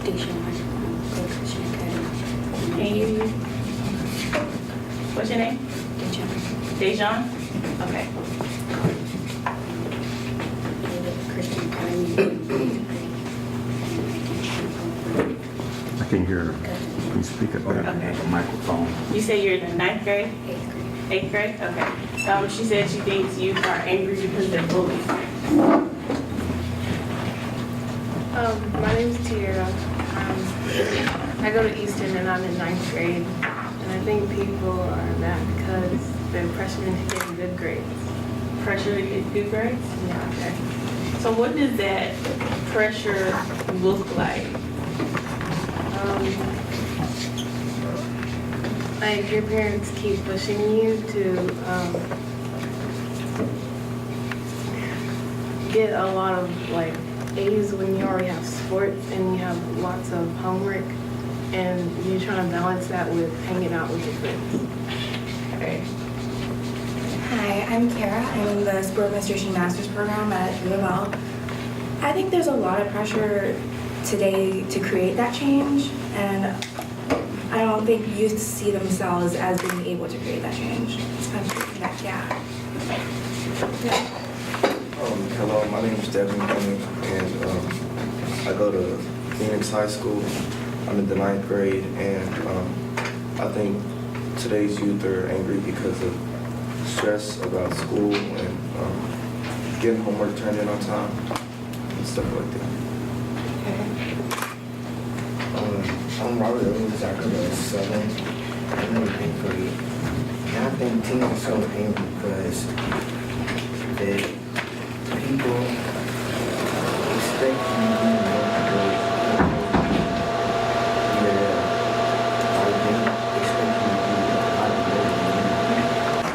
Dejan, Grove Christian Academy. Can you, what's your name? Dejan, Dejan? Okay. Christian Academy. I can hear her. Please speak up there. Okay. The microphone. You say you're in the 9th grade? 8th grade. 8th grade? Okay. She said she thinks youth are angry because they're bullied. My name's Tiara. I go to Easton and I'm in 9th grade. And I think people are mad because they're pressured into getting good grades. Pressure to get good grades? Yeah. Okay. So what does that pressure look like? Like your parents keep pushing you to get a lot of like A's when you already have sports and you have lots of homework and you're trying to balance that with hanging out with your friends. Okay. Hi, I'm Kara. I'm in the Sport Administration Master's Program at U of L. I think there's a lot of pressure today to create that change, and I don't think youth see themselves as being able to create that change. It's kind of that gap. Hello, my name is Devin Cumming, and I go to Phoenix High School. I'm in the 9th grade, and I think today's youth are angry because of stress about school and getting homework turned in on time and stuff like that. I'm Robert Owens. I go to 7th. I'm in the 8th grade. And I think teens are so angry because the people expect you to be more great.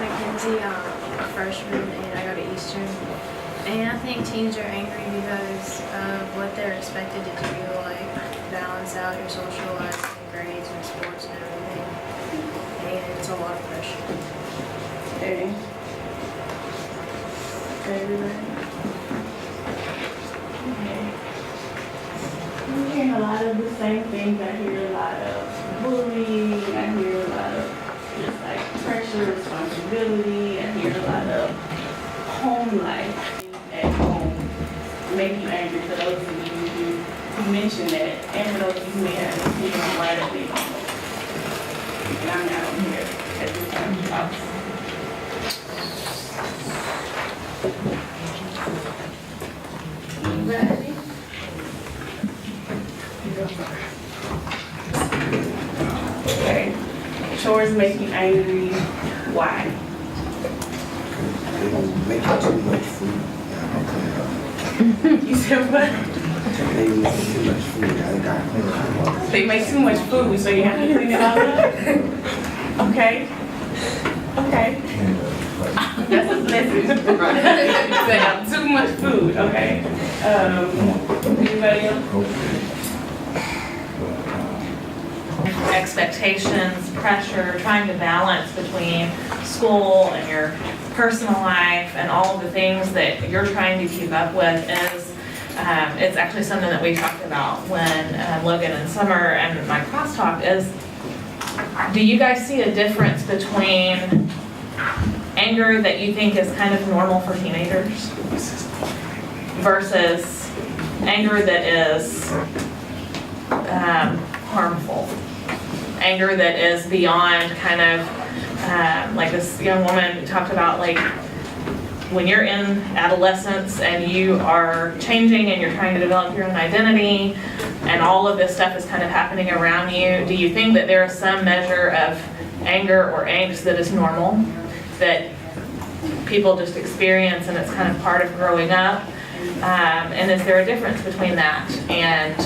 Mackenzie, I'm a freshman and I go to Eastern. And I think teens are angry because of what they're expected to do, like balance out your social life and grades and sports and everything. And it's a lot of pressure. Okay. Everybody? Okay. I'm hearing a lot of the same things. I hear a lot of bullying. I hear a lot of just like pressure, responsibility. I hear a lot of home life at home make you angry. For those of you who mentioned that, and for those of you who may have seen on right at me. And I'm not on here at this time to talk. Ready? Okay. Chores make you angry. Why? They don't make too much food. You said what? They make too much food. I gotta clean it up. They make too much food, so you have to clean it all up? Okay. Okay. That's a blessing. You say I'm too much food, okay. Anybody else? Expectations, pressure, trying to balance between school and your personal life and all of the things that you're trying to keep up with is, it's actually something that we talked about when Logan and Summer and my class talked is, do you guys see a difference between anger that you think is kind of normal for teenagers versus anger that is harmful? Anger that is beyond kind of, like this young woman talked about, like when you're in adolescence and you are changing and you're trying to develop your own identity and all of this stuff is kind of happening around you, do you think that there is some measure of anger or angst that is normal, that people just experience and it's kind of part of growing up? And is there a difference between that and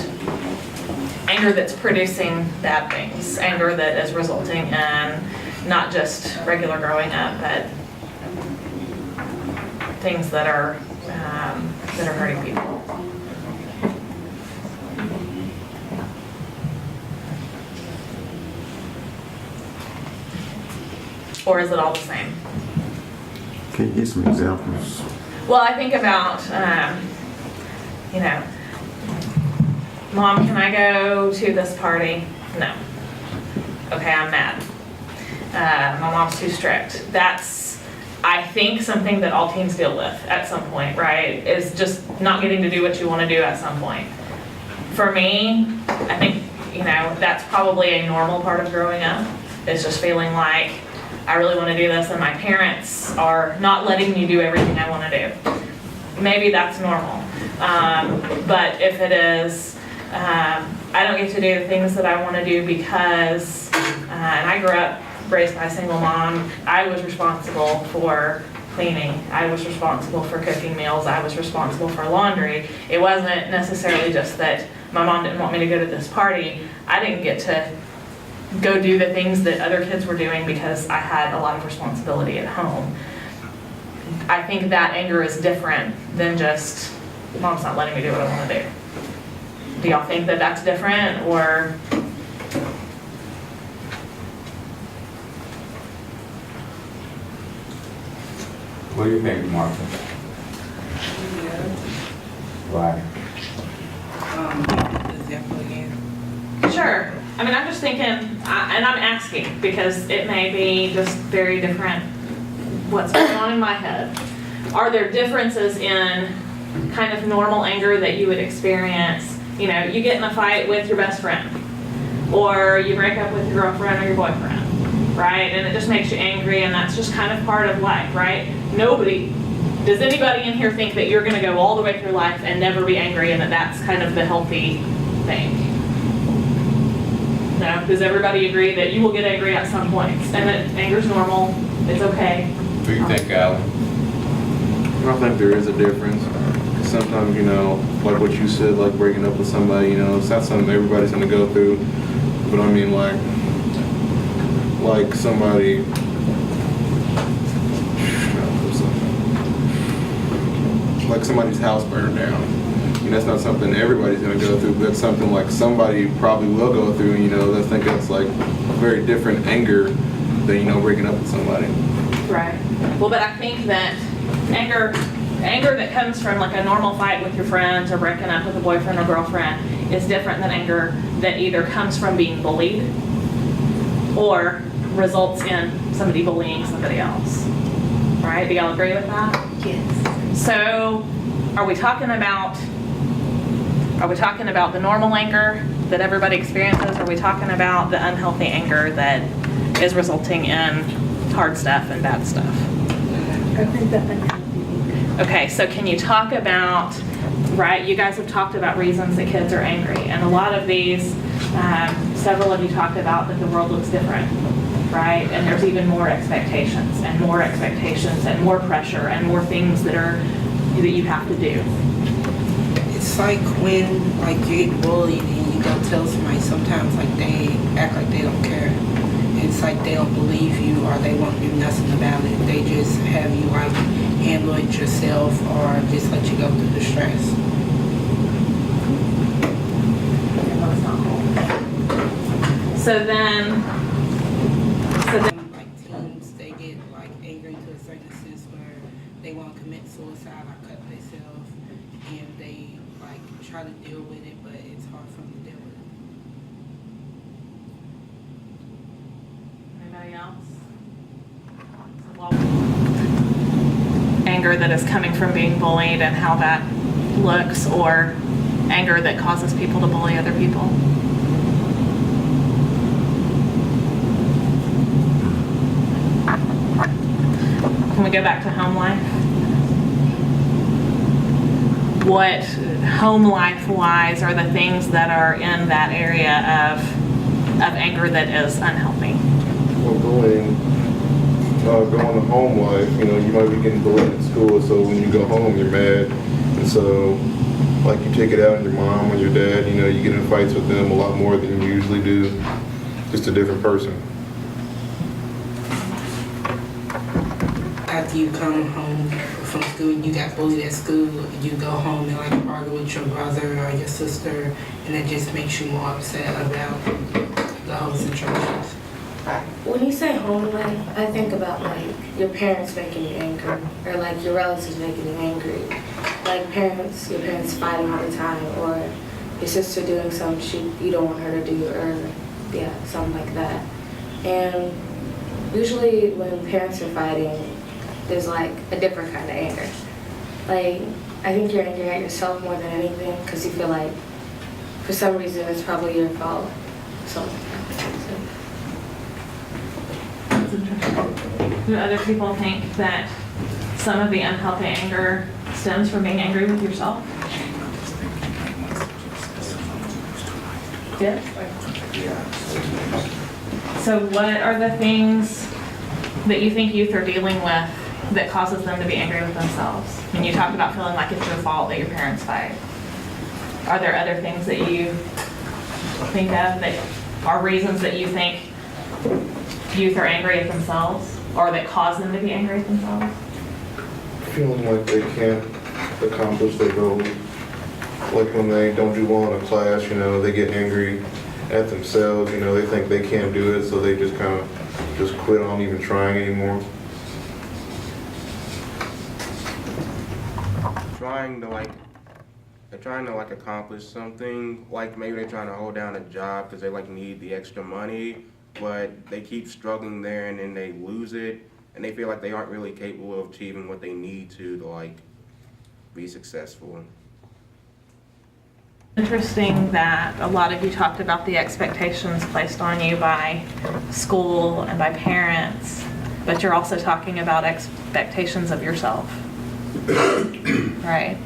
anger that's producing bad things, anger that is resulting in not just regular growing up, but things that are hurting people? Or is it all the same? Can you give some examples? Well, I think about, you know, Mom, can I go to this party? No. Okay, I'm mad. My mom's too strict. That's, I think, something that all teens deal with at some point, right? Is just not getting to do what you want to do at some point. For me, I think, that's probably a normal part of growing up. It's just feeling like I really want to do this and my parents are not letting me do everything I want to do. Maybe that's normal. But if it is, I don't get to do the things that I want to do because, and I grew up raised by a single mom, I was responsible for cleaning. I was responsible for cooking meals. I was responsible for laundry. It wasn't necessarily just that my mom didn't want me to go to this party. I didn't get to go do the things that other kids were doing because I had a lot of responsibility at home. I think that anger is different than just, mom's not letting me do what I want to do. Do y'all think that that's different, or? What do you think, Martha? Why? Sure. I mean, I'm just thinking, and I'm asking because it may be just very different what's going on in my head. Are there differences in kind of normal anger that you would experience? You get in a fight with your best friend, or you break up with your girlfriend or your boyfriend, right? And it just makes you angry, and that's just kind of part of life, right? Does anybody in here think that you're going to go all the way through life and never be angry, and that that's kind of the healthy thing? No? Does everybody agree that you will get angry at some point, and that anger's normal, it's okay? What do you think, Alan? I think there is a difference. Sometimes, like what you said, like breaking up with somebody, it's not something everybody's gonna go through. But I mean, like somebody, like somebody's house burned down. That's not something everybody's gonna go through, but that's something like somebody probably will go through, and I think that's like a very different anger than, breaking up with somebody. Right. Well, but I think that anger that comes from like a normal fight with your friends or breaking up with a boyfriend or girlfriend is different than anger that either comes from being bullied or results in somebody bullying somebody else. Right? Do y'all agree with that? Yes. So, are we talking about the normal anger that everybody experiences? Or are we talking about the unhealthy anger that is resulting in hard stuff and bad stuff? I think that unhealthy anger. Okay, so can you talk about, right, you guys have talked about reasons that kids are angry, and a lot of these, several of you talked about that the world looks different, right? And there's even more expectations and more pressure and more things that you have to do. It's like when you get bullied and you go tell somebody, sometimes they act like they don't care. It's like they don't believe you or they won't do nothing about it. They just have you handle it yourself or just let you go through the stress. So then teens, they get angry to a certain sense where they want to commit suicide or cut themselves, and they try to deal with it, but it's hard for them to deal with it. Anybody else? Anger that is coming from being bullied and how that looks, or anger that causes people to bully other people. Can we go back to home life? What home life wise are the things that are in that area of anger that is unhealthy? Well, going to home life, you might be getting bullied at school, so when you go home, you're mad. And so, you take it out on your mom or your dad, you get in fights with them a lot more than you usually do. Just a different person. After you come home from school, you got bullied at school, you go home and argue with your brother or your sister, and it just makes you more upset about the whole situation. When you say home life, I think about your parents making you angry, or your relatives making you angry. Your parents fighting all the time, or your sister doing something you don't want her to do, or yeah, something like that. And usually when parents are fighting, there's like a different kind of anger. Like, I think you're angry at yourself more than anything because you feel like for some reason it's probably your fault. So. Do other people think that some of the unhealthy anger stems from being angry with yourself? Yeah. So what are the things that you think youth are dealing with that causes them to be angry with themselves? And you talked about feeling like it's your fault that your parents fight. Are there other things that you think of that are reasons that you think youth are angry at themselves, or that cause them to be angry at themselves? Feeling like they can't accomplish their goals. Like when they don't do well in a class, they get angry at themselves, they think they can't do it, so they just kind of just quit on even trying anymore. They're trying to accomplish something, like maybe they're trying to hold down a job because they need the extra money, but they keep struggling there and then they lose it, and they feel like they aren't really capable of achieving what they need to be successful. Interesting that a lot of you talked about the expectations placed on you by school and by parents, but you're also talking about expectations of yourself. Right.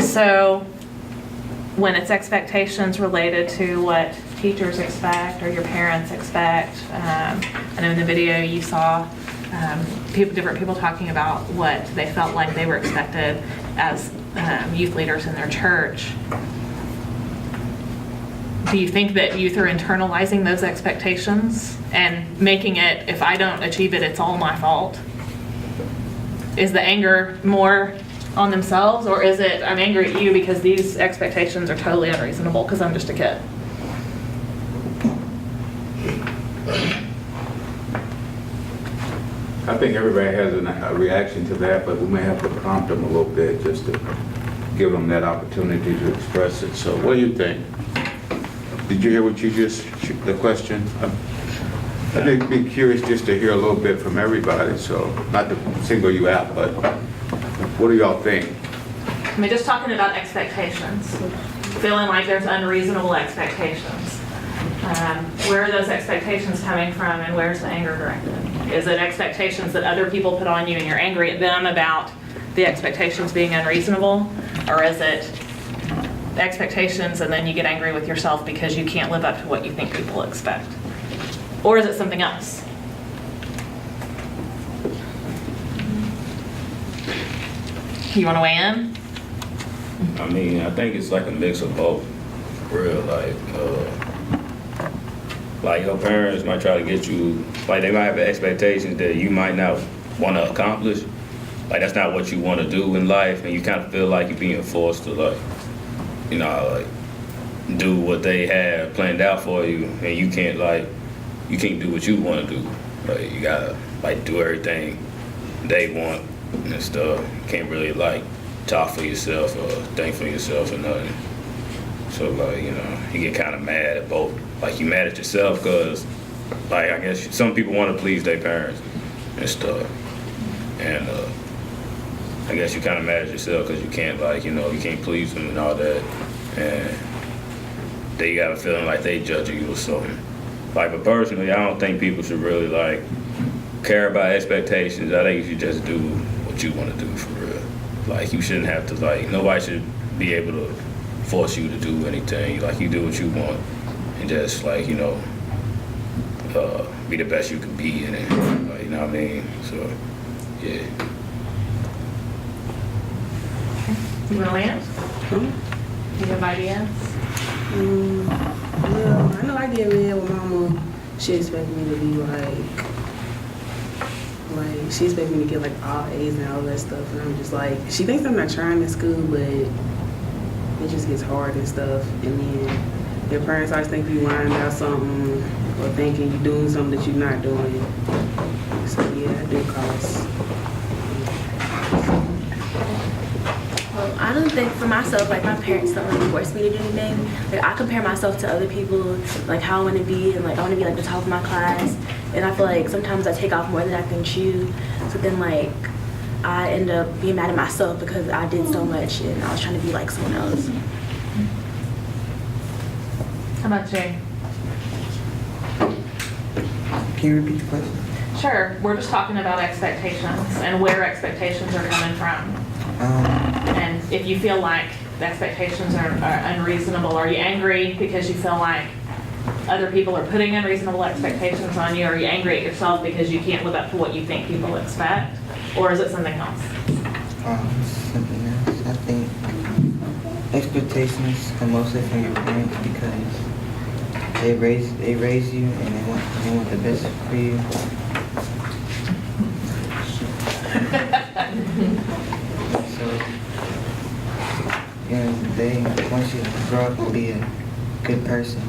So when it's expectations related to what teachers expect or your parents expect, I know in the video you saw different people talking about what they felt like they were expected as youth leaders in their church. Do you think that youth are internalizing those expectations and making it, if I don't achieve it, it's all my fault? Is the anger more on themselves, or is it, I'm angry at you because these expectations are totally unreasonable because I'm just a kid? I think everybody has a reaction to that, but we may have to prompt them a little bit just to give them that opportunity to express it. So what do you think? Did you hear what you the question? I think I'd be curious just to hear a little bit from everybody, so not to single you out, but what do y'all think? I mean, just talking about expectations, feeling like there's unreasonable expectations. Where are those expectations coming from, and where's the anger directed? Is it expectations that other people put on you and you're angry at them about the expectations being unreasonable? Or is it expectations and then you get angry with yourself because you can't live up to what you think people expect? Or is it something else? You want to weigh in? I mean, I think it's like a mix of both. Real, like your parents might try to get you, like they might have expectations that you might not want to accomplish. Like that's not what you want to do in life, and you kind of feel like you're being forced to do what they have planned out for you, and you can't do what you want to do. Like you gotta do everything they want and stuff. You can't really talk for yourself or think for yourself or nothing. So you get kind of mad at both. You mad at yourself because I guess some people want to please their parents and stuff, and I guess you kind of mad at yourself because you can't you can't please them and all that, and they got a feeling like they judging you or something. But personally, I don't think people should really care about expectations. I think you should just do what you want to do for real. You shouldn't have to nobody should be able to force you to do anything. You do what you want and just be the best you can be in it. You know what I mean? So yeah. You want to answer? You have ideas? Well, I know I get mad with mama. She expects me to be she expects me to get all A's and all that stuff, and I'm just she thinks I'm not trying in school, but it just gets hard and stuff. And then your parents always think you lying about something or thinking you're doing something that you're not doing. So yeah, I do cause. I don't think for myself, like my parents don't really force me to do anything. Like I compare myself to other people, like how I want to be, and like I want to be like the top of my class. And I feel like sometimes I take off more than I can chew. So then like I end up being mad at myself because I did so much and I was trying to be like someone else. How about you? Can you repeat the question? Sure. We're just talking about expectations and where expectations are coming from. And if you feel like the expectations are unreasonable, are you angry because you feel like other people are putting unreasonable expectations on you? Are you angry at yourself because you can't live up to what you think people expect? Or is it something else? Something else. I think expectations come mostly from your parents because they raise you and they want the best for you. So, you know, they want you to grow up and be a good person.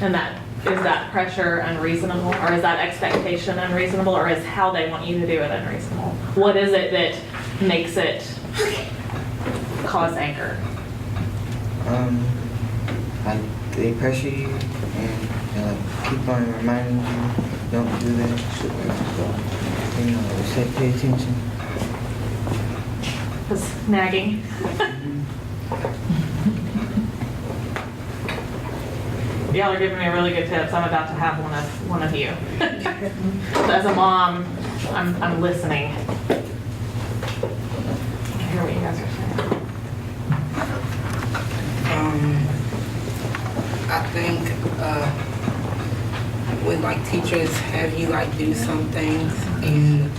And is that pressure unreasonable, or is that expectation unreasonable, or is how they want you to do it unreasonable? What is it that makes it cause anger? Like they pressure you and they like keep on reminding you, don't do that. You know, they say pay attention. Just nagging. Y'all are giving me really good tips. I'm about to have one of you. As a mom, I'm listening. I hear what you guys are saying. I think when like teachers have you like do some things and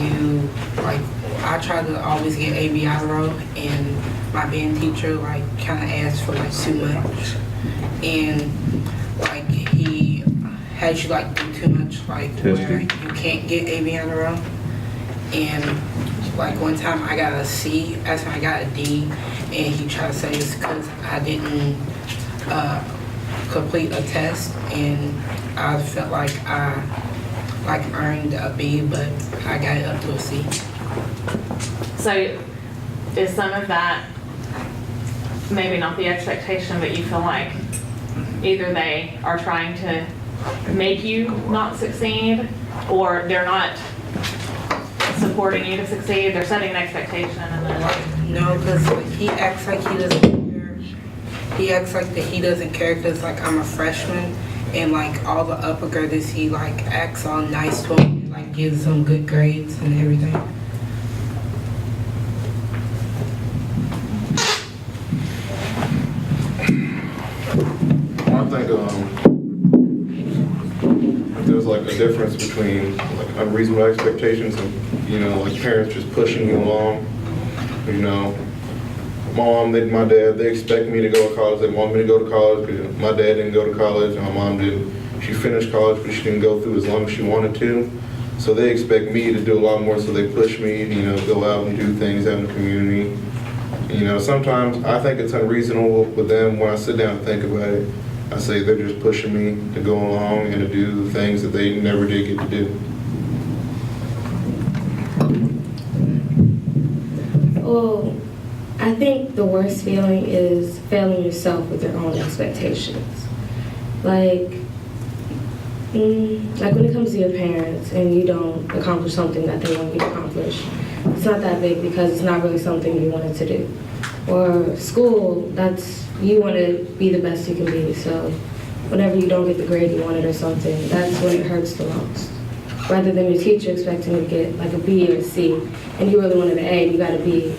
you like, I try to always get A/B honor roll, and my band teacher like kind of asked for like too much, and like he has you like do too much, like where you can't get A/B honor roll. And like one time I got a C, that's when I got a D, and he tried to say it's because I didn't complete a test, and I felt like I earned a B, but I got it up to a C. So is some of that maybe not the expectation, but you feel like either they are trying to make you not succeed, or they're not supporting you to succeed, they're setting an expectation and then... No, because he acts like he doesn't care. He acts like that he doesn't care because like I'm a freshman, and like all the upper graders, he like acts all nice to them, like gives them good grades and everything. I think there's like a difference between like unreasonable expectations and, you know, like parents just pushing you along. You know, my dad, they expect me to go to college. They want me to go to college because my dad didn't go to college and my mom didn't. She finished college, but she didn't go through as long as she wanted to. So they expect me to do a lot more, so they push me, you know, go out and do things out in the community. You know, sometimes I think it's unreasonable with them. When I sit down and think about it, I say they're just pushing me to go along and to do the things that they never did get to do. Well, I think the worst feeling is failing yourself with your own expectations. Like when it comes to your parents and you don't accomplish something that they want you to accomplish, it's not that big because it's not really something you wanted to do. Or school, you want to be the best you can be, so whenever you don't get the grade you wanted or something, that's when it hurts the most. Rather than your teacher expecting you to get like a B or a C, and you really wanted an A, you got a B.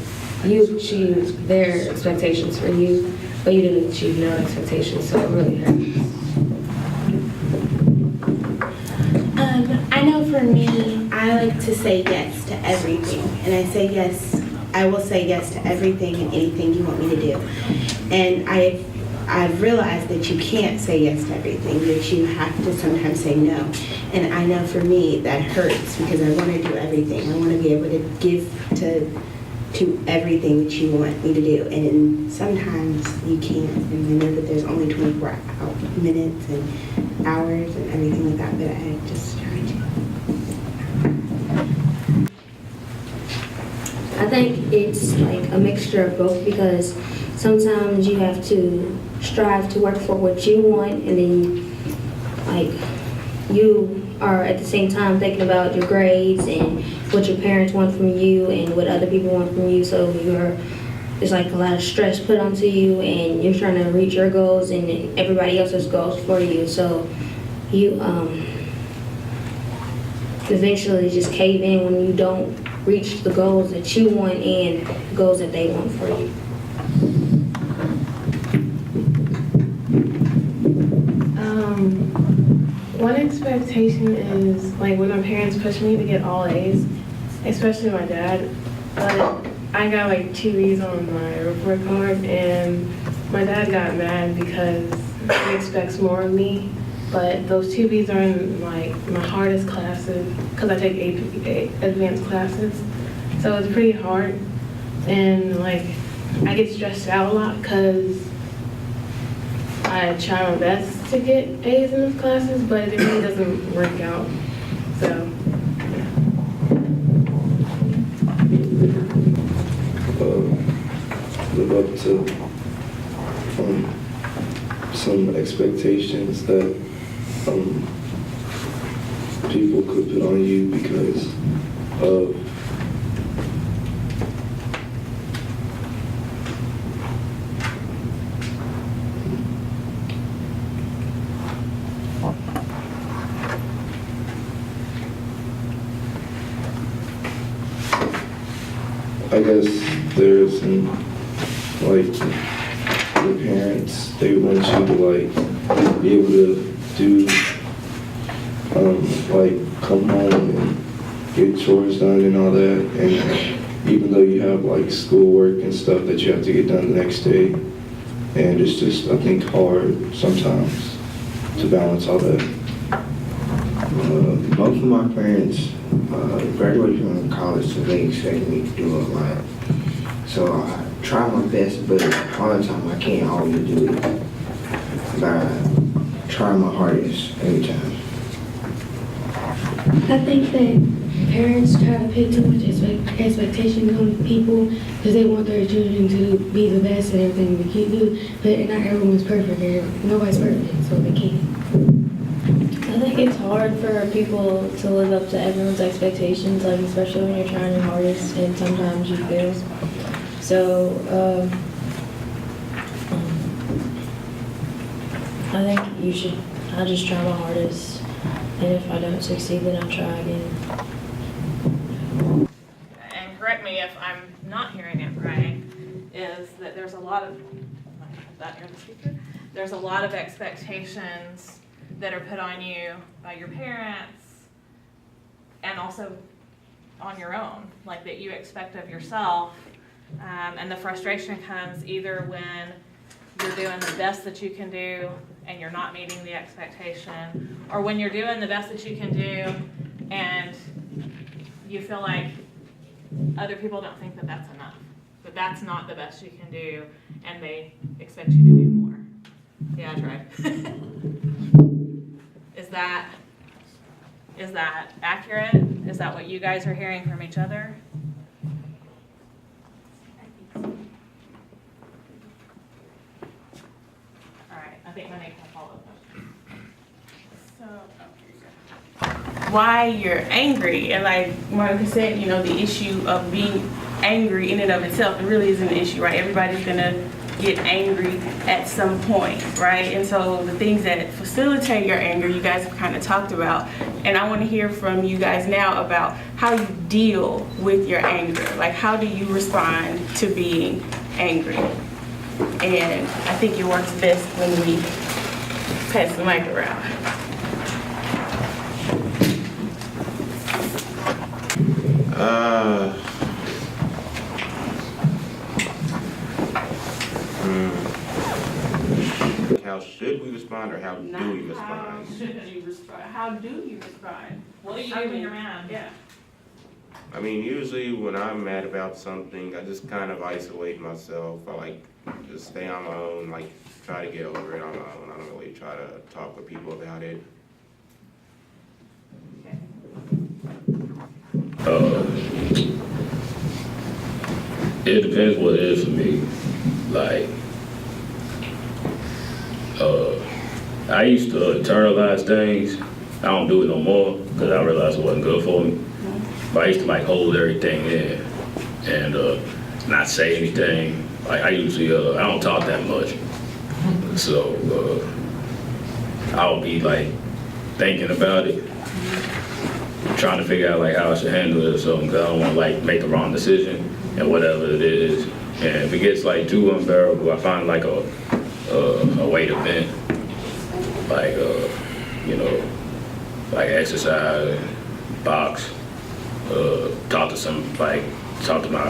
You achieved their expectations for you, but you didn't achieve their expectations, so it really hurts. I know for me, I like to say yes to everything. And I say yes, I will say yes to everything and anything you want me to do. And I've realized that you can't say yes to everything, that you have to sometimes say no. And I know for me, that hurts because I want to do everything. I want to be able to give to everything that you want me to do. And sometimes you can't. And I know that there's only 24 minutes and hours and everything like that, but I just try to. I think it's like a mixture of both because sometimes you have to strive to work for what you want, and then like you are at the same time thinking about your grades and what your parents want from you and what other people want from you. So there's like a lot of stress put onto you, and you're trying to reach your goals and then everybody else's goals for you. So you eventually just cave in when you don't reach the goals that you want and the goals that they want for you. One expectation is like when my parents push me to get all A's, especially my dad. But I got like 2 B's on my report card, and my dad got mad because he expects more of me. But those 2 B's are in like my hardest classes because I take AP advanced classes, so it's pretty hard. And like I get stressed out a lot because I try my best to get A's in those classes, but it really doesn't work out. So. Live up to some expectations that people could put on you because of I guess there's some, like, your parents, they want you to, like, be able to do, like, come home and get chores done and all that, and even though you have, like, schoolwork and stuff that you have to get done the next day, and it's just, I think, hard sometimes to balance all that. Both of my parents graduated from college, so they expect me to do a lot. So I try my best, but all the time I can't always do it. But I try my hardest every time. I think that parents try to put too much expectations on people because they want their children to be the best at everything they can do, but not everyone's perfect and nobody's perfect, so they can't. I think it's hard for people to live up to everyone's expectations, like especially when you're trying your hardest and sometimes you fail. So I think I'll just try my hardest, and if I don't succeed, then I'll try again. And correct me if I'm not hearing it right, is that there's a lot of, that near the speaker, there's a lot of expectations that are put on you by your parents and also on your own, like that you expect of yourself. And the frustration comes either when you're doing the best that you can do and you're not meeting the expectation, or when you're doing the best that you can do and you feel like other people don't think that that's enough, that that's not the best you can do, and they expect you to do more. Yeah, I tried. Is that accurate? Is that what you guys are hearing from each other? All right, I think Monique will follow up. Why you're angry, and like Monica said, you know, the issue of being angry in and of itself, it really isn't an issue, right? Everybody's gonna get angry at some point, right? And so the things that facilitate your anger, you guys have kind of talked about, and I want to hear from you guys now about how you deal with your anger. Like, how do you respond to being angry? And I think it works best when we pass the mic around. How should we respond, or how do we respond? How should you respond? How do you respond? What do you do when you're mad? Yeah. I mean, usually when I'm mad about something, I just kind of isolate myself. I like just stay on my own, like try to get over it on my own. I don't really try to talk with people about it. It depends what it is for me. Like, I used to internalize things. I don't do it no more because I realized it wasn't good for me. But I used to like hold everything in and not say anything. Like I usually, I don't talk that much. So I'll be like thinking about it, trying to figure out like how I should handle it or something because I don't want to like make the wrong decision and whatever it is. And if it gets like too unbearable, I find like a way to vent. Like, you know, like exercise, box, talk to somebody, talk to my,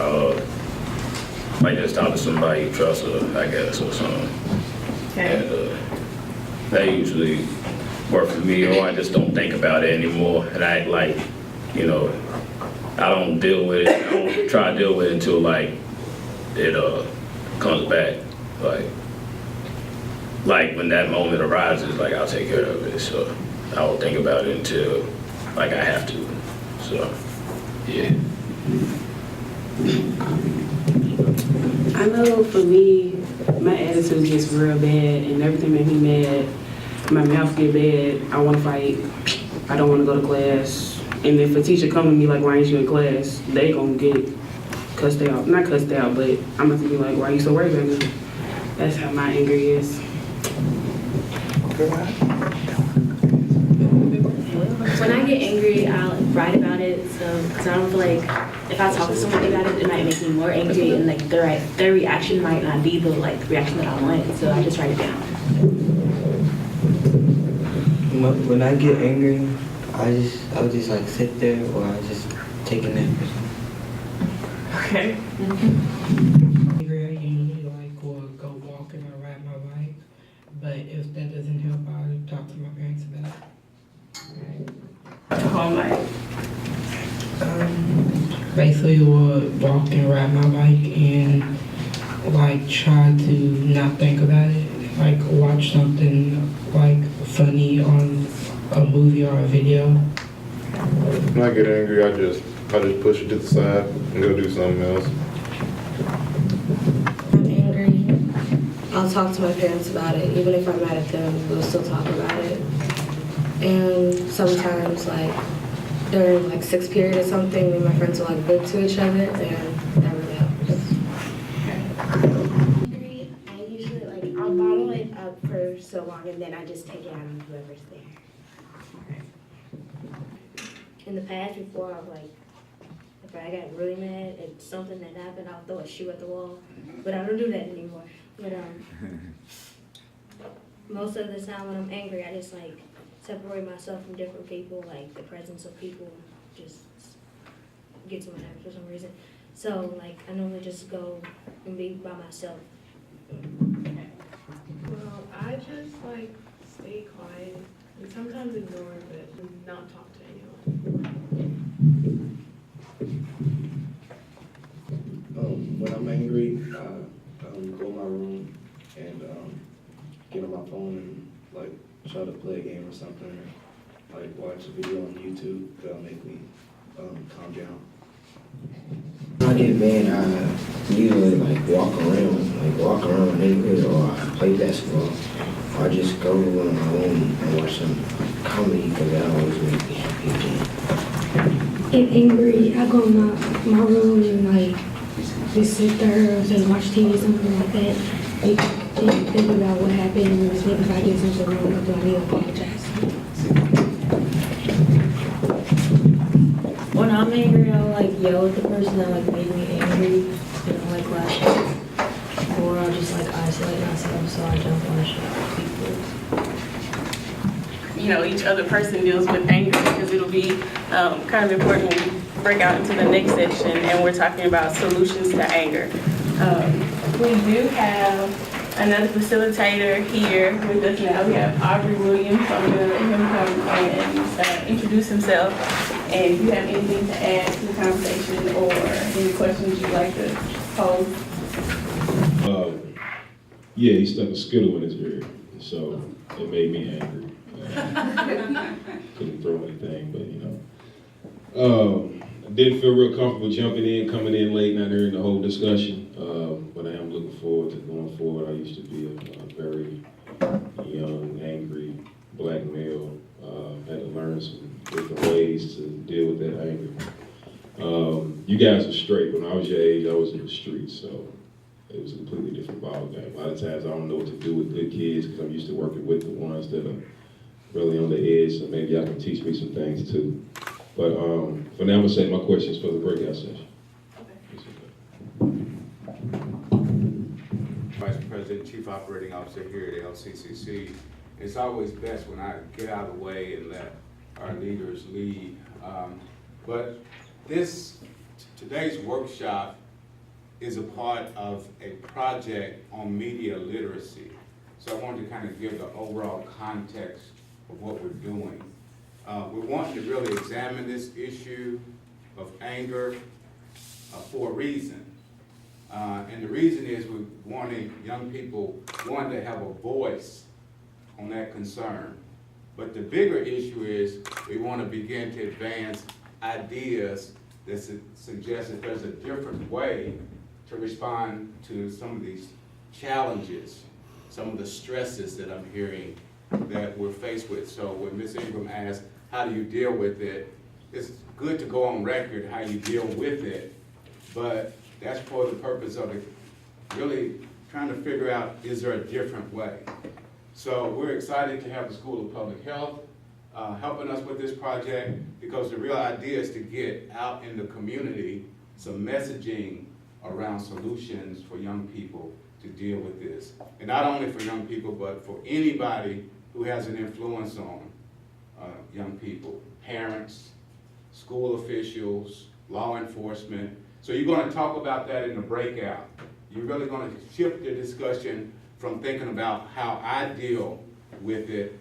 like just talk to somebody you trust, I guess, or something. Okay. And that usually work for me, or I just don't think about it anymore. And I act like, you know, I don't deal with it, I don't try to deal with it until like it comes back. Like when that moment arises, like I'll take care of it. So I won't think about it until like I have to. So yeah. I know for me, my attitude gets real bad and everything makes me mad. My mouth get bad. I want to fight. I don't want to go to class. And if a teacher come to me like, why ain't you in class? They gonna get cussed out. Not cussed out, but I'm going to be like, why are you so worried about me? That's how my anger is. When I get angry, I'll write about it, because I don't feel like if I talk to somebody about it, it might make me more angry, and like their reaction might not be the like reaction that I want. So I just write it down. When I get angry, I'll just like sit there, or I just take a nap or something. Okay. Angry, I usually like will go walking or ride my bike, but if that doesn't help, I'll talk to my parents about it. Home life. Basically, we'll walk and ride my bike and like try to not think about it. Like watch something like funny on a movie or a video. When I get angry, I just push it to the side and go do something else. I'm angry. I'll talk to my parents about it. Even if I'm mad at them, we'll still talk about it. And sometimes, like, during, like, sixth period or something, me and my friends will, like, bid to each other, and that really helps. I usually, like, I'll bottle it up for so long, and then I just take it out on whoever's there. In the past, before, I was like, if I got really mad at something that happened, I'll throw a shoe at the wall. But I don't do that anymore. But most of the time when I'm angry, I just like separate myself from different people. Like the presence of people just gets on my nerves for some reason. So like I normally just go and be by myself. Well, I just like stay quiet and sometimes ignore, but not talk to anyone. When I'm angry, I go in my room and get on my phone and like try to play a game or something, or like watch a video on YouTube that'll make me calm down. When I get mad, I usually like walk around my neighborhood, or I play basketball. Or I just go in my room and watch some comedy because that always makes me happy again. Get angry, I go in my room and like just sit there or just watch TV, something like that. And think about what happened and think if I did something wrong, do I need to apologize? When I'm angry, I'll like yell at the person that like made me angry, and I'll like lash out. Or I'll just like isolate myself so I don't lash out at people. You know, each other person deals with anger, because it'll be kind of important when we break out into the next section and we're talking about solutions to anger. We do have another facilitator here with us now. We have Aubrey Williams. So I'm going to let him come and introduce himself. And if you have anything to add to the conversation or any questions you'd like to pose. Yeah, he stuck a Skittle in his ear, so it made me angry. Couldn't throw anything, but you know. didn't feel real comfortable jumping in, coming in late, not hearing the whole discussion, but I am looking forward to going forward. I used to be a very young, angry black male. Had to learn some different ways to deal with that anger. You guys are straight. When I was your age, I was in the streets, so it was a completely different ballgame. A lot of times I don't know what to do with good kids because I'm used to working with the ones that are really on the edge, so maybe y'all can teach me some things too. But for now, I'm gonna save my questions for the breakout session. Vice President, Chief Operating Officer here at LCCC. It's always best when I get out of the way and let our leaders lead. But today's workshop is a part of a project on media literacy. So I wanted to kind of give the overall context of what we're doing. We're wanting to really examine this issue of anger for a reason. And the reason is we're wanting young people, one, to have a voice on that concern. But the bigger issue is we want to begin to advance ideas that suggest that there's a different way to respond to some of these challenges, some of the stresses that I'm hearing that we're faced with. So when Ms. Ingram asked, how do you deal with it? It's good to go on record how you deal with it, but that's for the purpose of it, really trying to figure out, is there a different way? So we're excited to have the School of Public Health helping us with this project, because the real idea is to get out in the community some messaging around solutions for young people to deal with this. And not only for young people, but for anybody who has an influence on young people, parents, school officials, law enforcement. So you're going to talk about that in the breakout. You're really going to shift the discussion from thinking about how I deal with it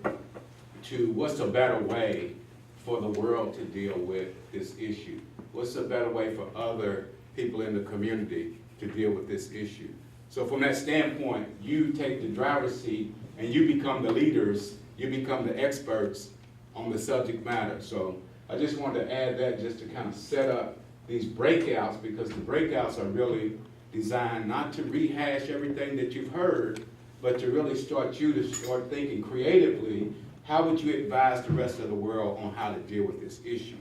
to what's a better way for the world to deal with this issue. What's a better way for other people in the community to deal with this issue? So from that standpoint, you take the driver's seat and you become the leaders, you become the experts on the subject matter. So I just wanted to add that just to kind of set up these breakouts, because the breakouts are really designed not to rehash everything that you've heard, but to really start thinking creatively, how would you advise the rest of the world on how to deal with this issue?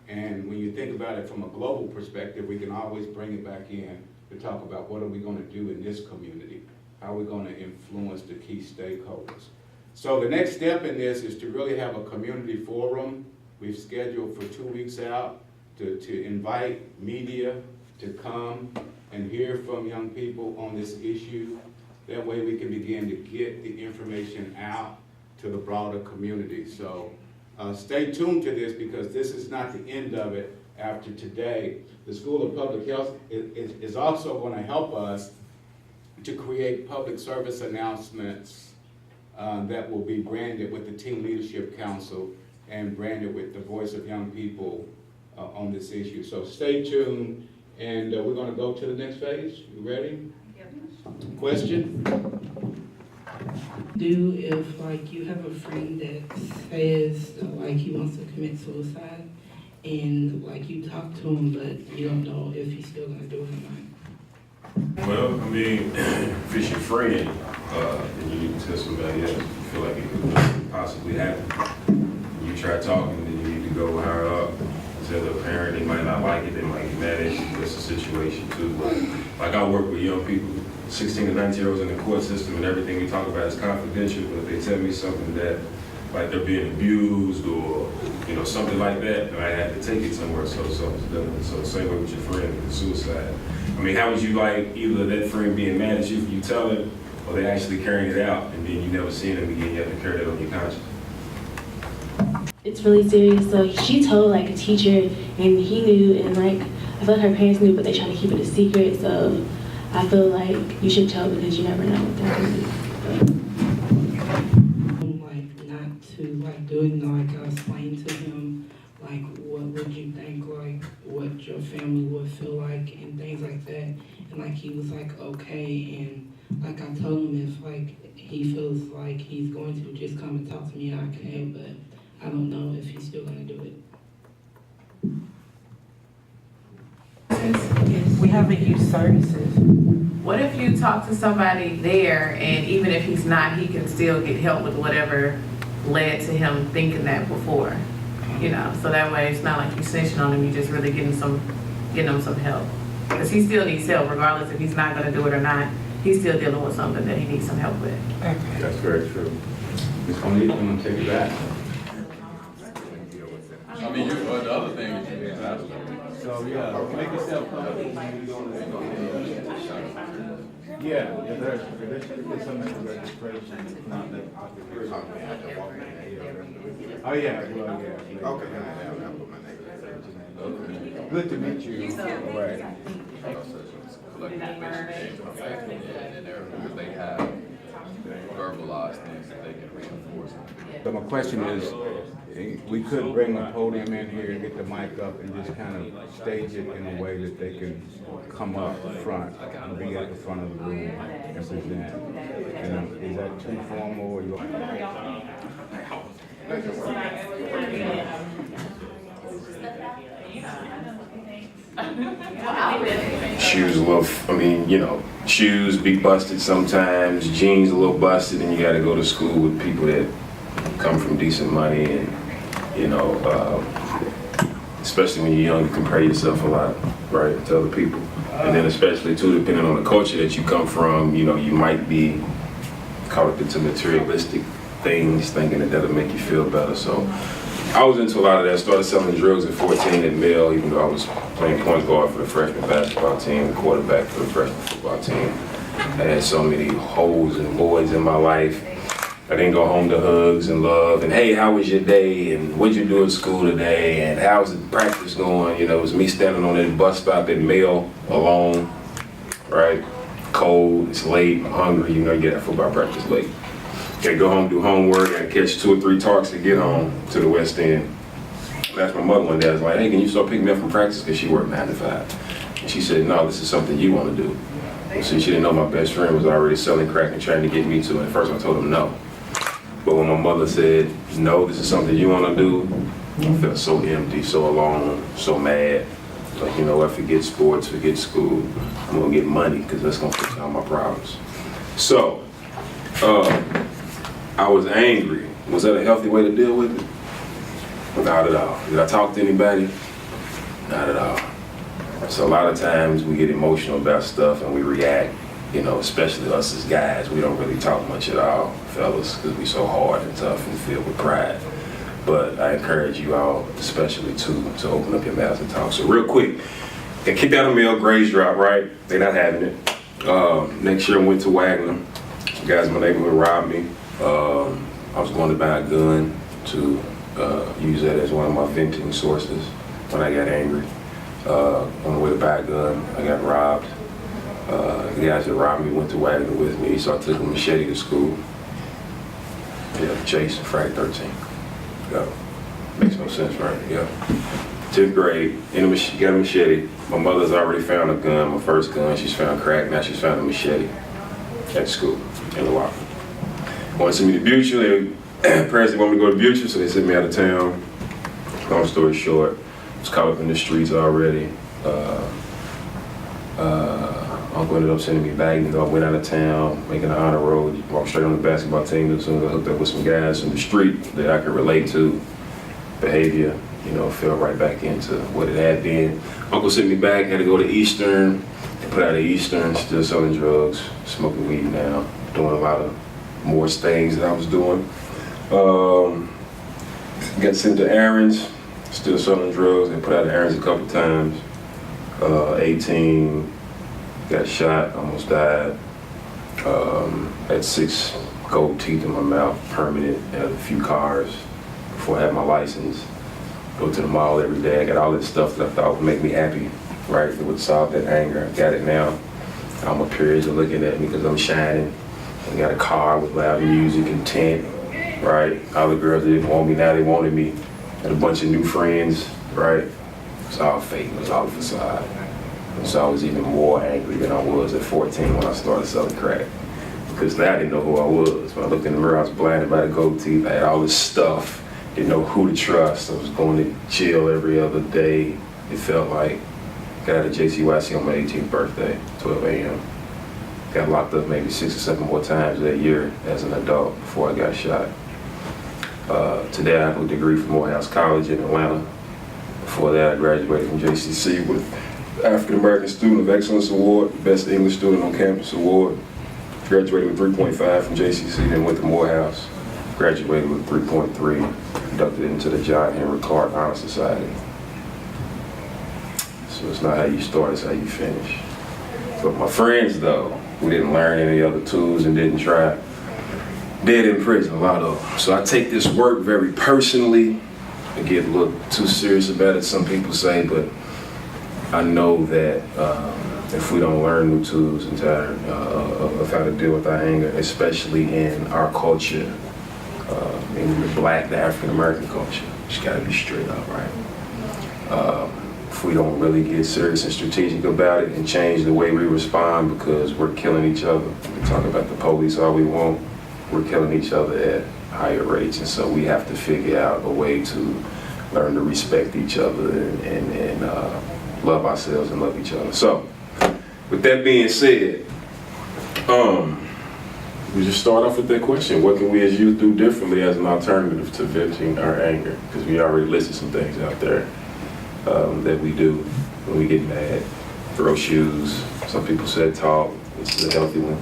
And when you think about it from a global perspective, we can always bring it back in to talk about what are we going to do in this community? How are we going to influence the key stakeholders? So the next step in this is to really have a community forum. We've scheduled for 2 weeks out to invite media to come and hear from young people on this issue. That way we can begin to get the information out to the broader community. So stay tuned to this, because this is not the end of it after today. The School of Public Health is also going to help us to create public service announcements that will be branded with the Teen Leadership Council and branded with the voice of young people on this issue. So stay tuned, and we're going to go to the next phase. You ready? Yep. Question? Do if like you have a friend that says like he wants to commit suicide, and like you talk to him, but you don't know if he's still gonna do it or not? Well, I mean, if it's your friend, then you need to tell somebody else. If you feel like it could possibly happen, you try talking, then you need to go higher up. Tell the parent, they might not like it, they might get mad at you. That's a situation too. Like I work with young people, 16 to 19-year-olds in the court system, and everything we talk about is confidential. But if they tell me something that, like they're being abused or something like that, then I have to take it somewhere. So the same way with your friend with the suicide. I mean, how would you like either that friend being mad at you for you telling, or they actually carrying it out, and then you never seen them again? You have to carry that on your conscience. It's really serious. So she told like a teacher, and he knew, and like I feel like her parents knew, but they tried to keep it a secret. So I feel like you should tell, because you never know what they're gonna do. Like not to like do it, like explain to him like what would you think, like what your family would feel like and things like that. And like he was like okay, and like I told him if like he feels like he's going to just come and talk to me, I can, but I don't know if he's still gonna do it. We have a youth services. What if you talk to somebody there and even if he's not, he can still get help with whatever led to him thinking that before? You know, so that way it's not like you snitching on him, you just really getting him some help. Because he still needs help regardless if he's not gonna do it or not. He's still dealing with something that he needs some help with. That's very true. Ms. O'Neal, I'm gonna take it back. I mean, the other thing is you did last time. So, yeah, make yourself comfortable. Yeah, there should be some registration. Not that. Oh, yeah, well, yeah. Okay. Good to meet you. Right. They have verbalized things that they can reinforce. So my question is, we could bring a podium in here and get the mic up and just kind of stage it in a way that they can come up front and be at the front of the room and present. And is that too formal or you? Shoes a little, I mean, you know, shoes be busted sometimes, jeans a little busted, and you gotta go to school with people that come from decent money and, you know, especially when you're young, you compare yourself a lot, right, to other people. And then especially too, depending on the culture that you come from, you know, you might be caught up into materialistic things, thinking that that'll make you feel better. So I was into a lot of that. Started selling drugs at 14 at Mill, even though I was playing point guard for the freshman basketball team, quarterback for the freshman football team. I had so many holes and voids in my life. I didn't go home to hugs and love and, hey, how was your day? And what'd you do at school today? And how's the practice going? You know, it was me standing on that bus stop at Mill alone, right? Cold, it's late, I'm hungry, you know, you get at football practice late. Gotta go home, do homework, gotta catch 2 or 3 talks to get home to the West End. I asked my mother one day, I was like, hey, can you start picking me up from practice? Because she worked 9 to 5. And she said, no, this is something you want to do. And since she didn't know my best friend was already selling crack and trying to get me to it, at first I told him no. But when my mother said, no, this is something you want to do, I felt so empty, so alone, so mad. Like, you know what, forget sports, forget school. I'm going to get money because that's going to fix all my problems. So, I was angry. Was that a healthy way to deal with it? Not at all. Did I talk to anybody? Not at all. So a lot of times we get emotional about stuff and we react, you know, especially us as guys. We don't really talk much at all, fellas, because we so hard and tough and filled with pride. But I encourage you all, especially to open up your mouths and talk. So real quick, got kicked out of Mill, grades dropped, right? They're not having it. Next year I went to Wagner. Some guys in my neighborhood robbed me. I was going to buy a gun to use that as one of my venting sources when I got angry. On the way to buy a gun, I got robbed. The guys that robbed me went to Wagner with me, so I took a machete to school. Yeah, Chase, Friday 13. Yeah, makes no sense, right? Yeah. 10th grade, got a machete. My mother's already found a gun, my first gun. She's found crack, now she's found a machete at school in the Wagner. Want to send me to Butcher. Parents didn't want me to go to Butcher, so they sent me out of town. Long story short, I was caught up in the streets already. Uncle ended up sending me back, even though I went out of town, making an honor roll, walked straight on the basketball team. As soon as I hooked up with some guys in the street that I could relate to, behavior, you know, fell right back into what it had been. Uncle sent me back, had to go to Eastern, and put out of Eastern, still selling drugs, smoking weed now, doing a lot of more things that I was doing. Got sent to Aaron's, still selling drugs, and put out of Aaron's a couple times. 18, got shot, almost died. Had 6 gold teeth in my mouth, permanent, had a few cars before I had my license. Go to the mall every day. I got all this stuff that I thought would make me happy, right? It would solve that anger. I got it now. All my peers are looking at me because I'm shining. I got a car with loud music and tent, right? All the girls that didn't want me, now they wanted me. Had a bunch of new friends, right? It was all fake, it was all a facade. So I was even more angry than I was at 14 when I started selling crack. Because now I didn't know who I was. When I looked in the mirror, I was blinded by the gold teeth. I had all this stuff, didn't know who to trust. I was going to jail every other day. It felt like got out of JCYC on my 18th birthday, 12 a.m. Got locked up maybe 6 or 7 more times that year as an adult before I got shot. Today I have a degree from Morehouse College in Atlanta. Before that, I graduated from JCC with African American Student of Excellence Award, Best English Student on Campus Award. Graduated with 3.5 from JCC, then went to Morehouse. Graduated with 3.3, inducted into the John Henry Clark Honor Society. So it's not how you start, it's how you finish. But my friends though, who didn't learn any other tools and didn't try, dead in prison, a lot of them. So I take this work very personally. I get a little too serious about it, some people say, but I know that if we don't learn new tools and of how to deal with our anger, especially in our culture, in the Black, the African American culture, just gotta be straight up, right? If we don't really get serious and strategic about it and change the way we respond, because we're killing each other. We talk about the police all we want, we're killing each other at higher rates, and so we have to figure out a way to learn to respect each other and love ourselves and love each other. So, with that being said, we just start off with that question: what can we as youth do differently as an alternative to venting our anger? Because we already listed some things out there that we do when we get mad. Throw shoes. Some people said talk. This is a healthy one.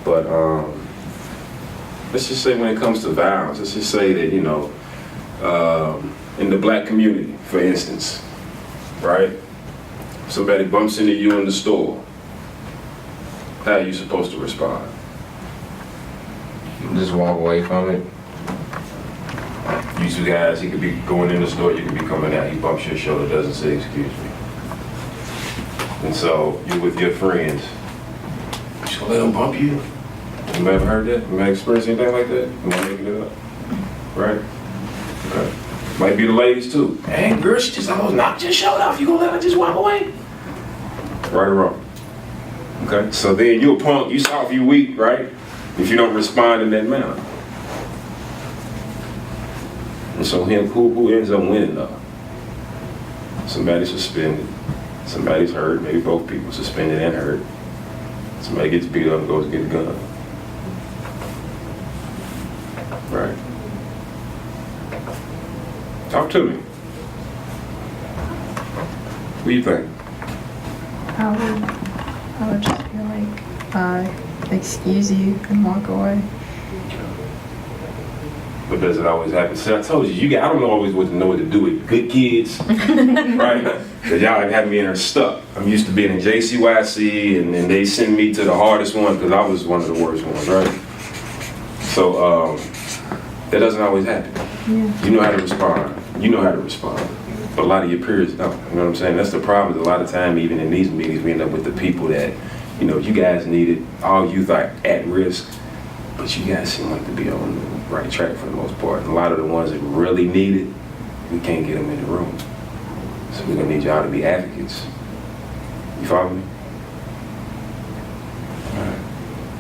But let's just say when it comes to violence, let's just say that, you know, in the Black community, for instance, right? Somebody bumps into you in the store. How are you supposed to respond? Just walk away from it. You two guys, he could be going in the store, you could be coming out, he bumps your shoulder, doesn't say excuse me. And so you're with your friends. You just gonna let him bump you? You ever heard that? You ever experienced anything like that? Am I making it up? Right? Okay. Might be the ladies too. Hey girl, she just almost knocked your shoulder off. You gonna let her just walk away? Right or wrong? Okay. So then you're a punk, you soft, you weak, right? If you don't respond in that manner. And so who ends up winning though? Somebody's suspended, somebody's hurt, maybe both people suspended and hurt. Somebody gets beat up and goes get a gun. Right. Talk to me. What do you think? I would just be like, excuse you and walk away. But does it always happen? See, I told you, I don't know always what to do with good kids, right? Because y'all have me in there stuck. I'm used to being in JCYC, and then they send me to the hardest one because I was one of the worst ones, right? So that doesn't always happen. Yeah. You know how to respond. You know how to respond. But a lot of your peers don't. You know what I'm saying? That's the problem. A lot of time, even in these meetings, we end up with the people that, you know, you guys need it. All youth are at risk, but you guys seem like to be on the right track for the most part. And a lot of the ones that really need it, we can't get them in the room. So we're gonna need y'all to be advocates. You follow me? All right.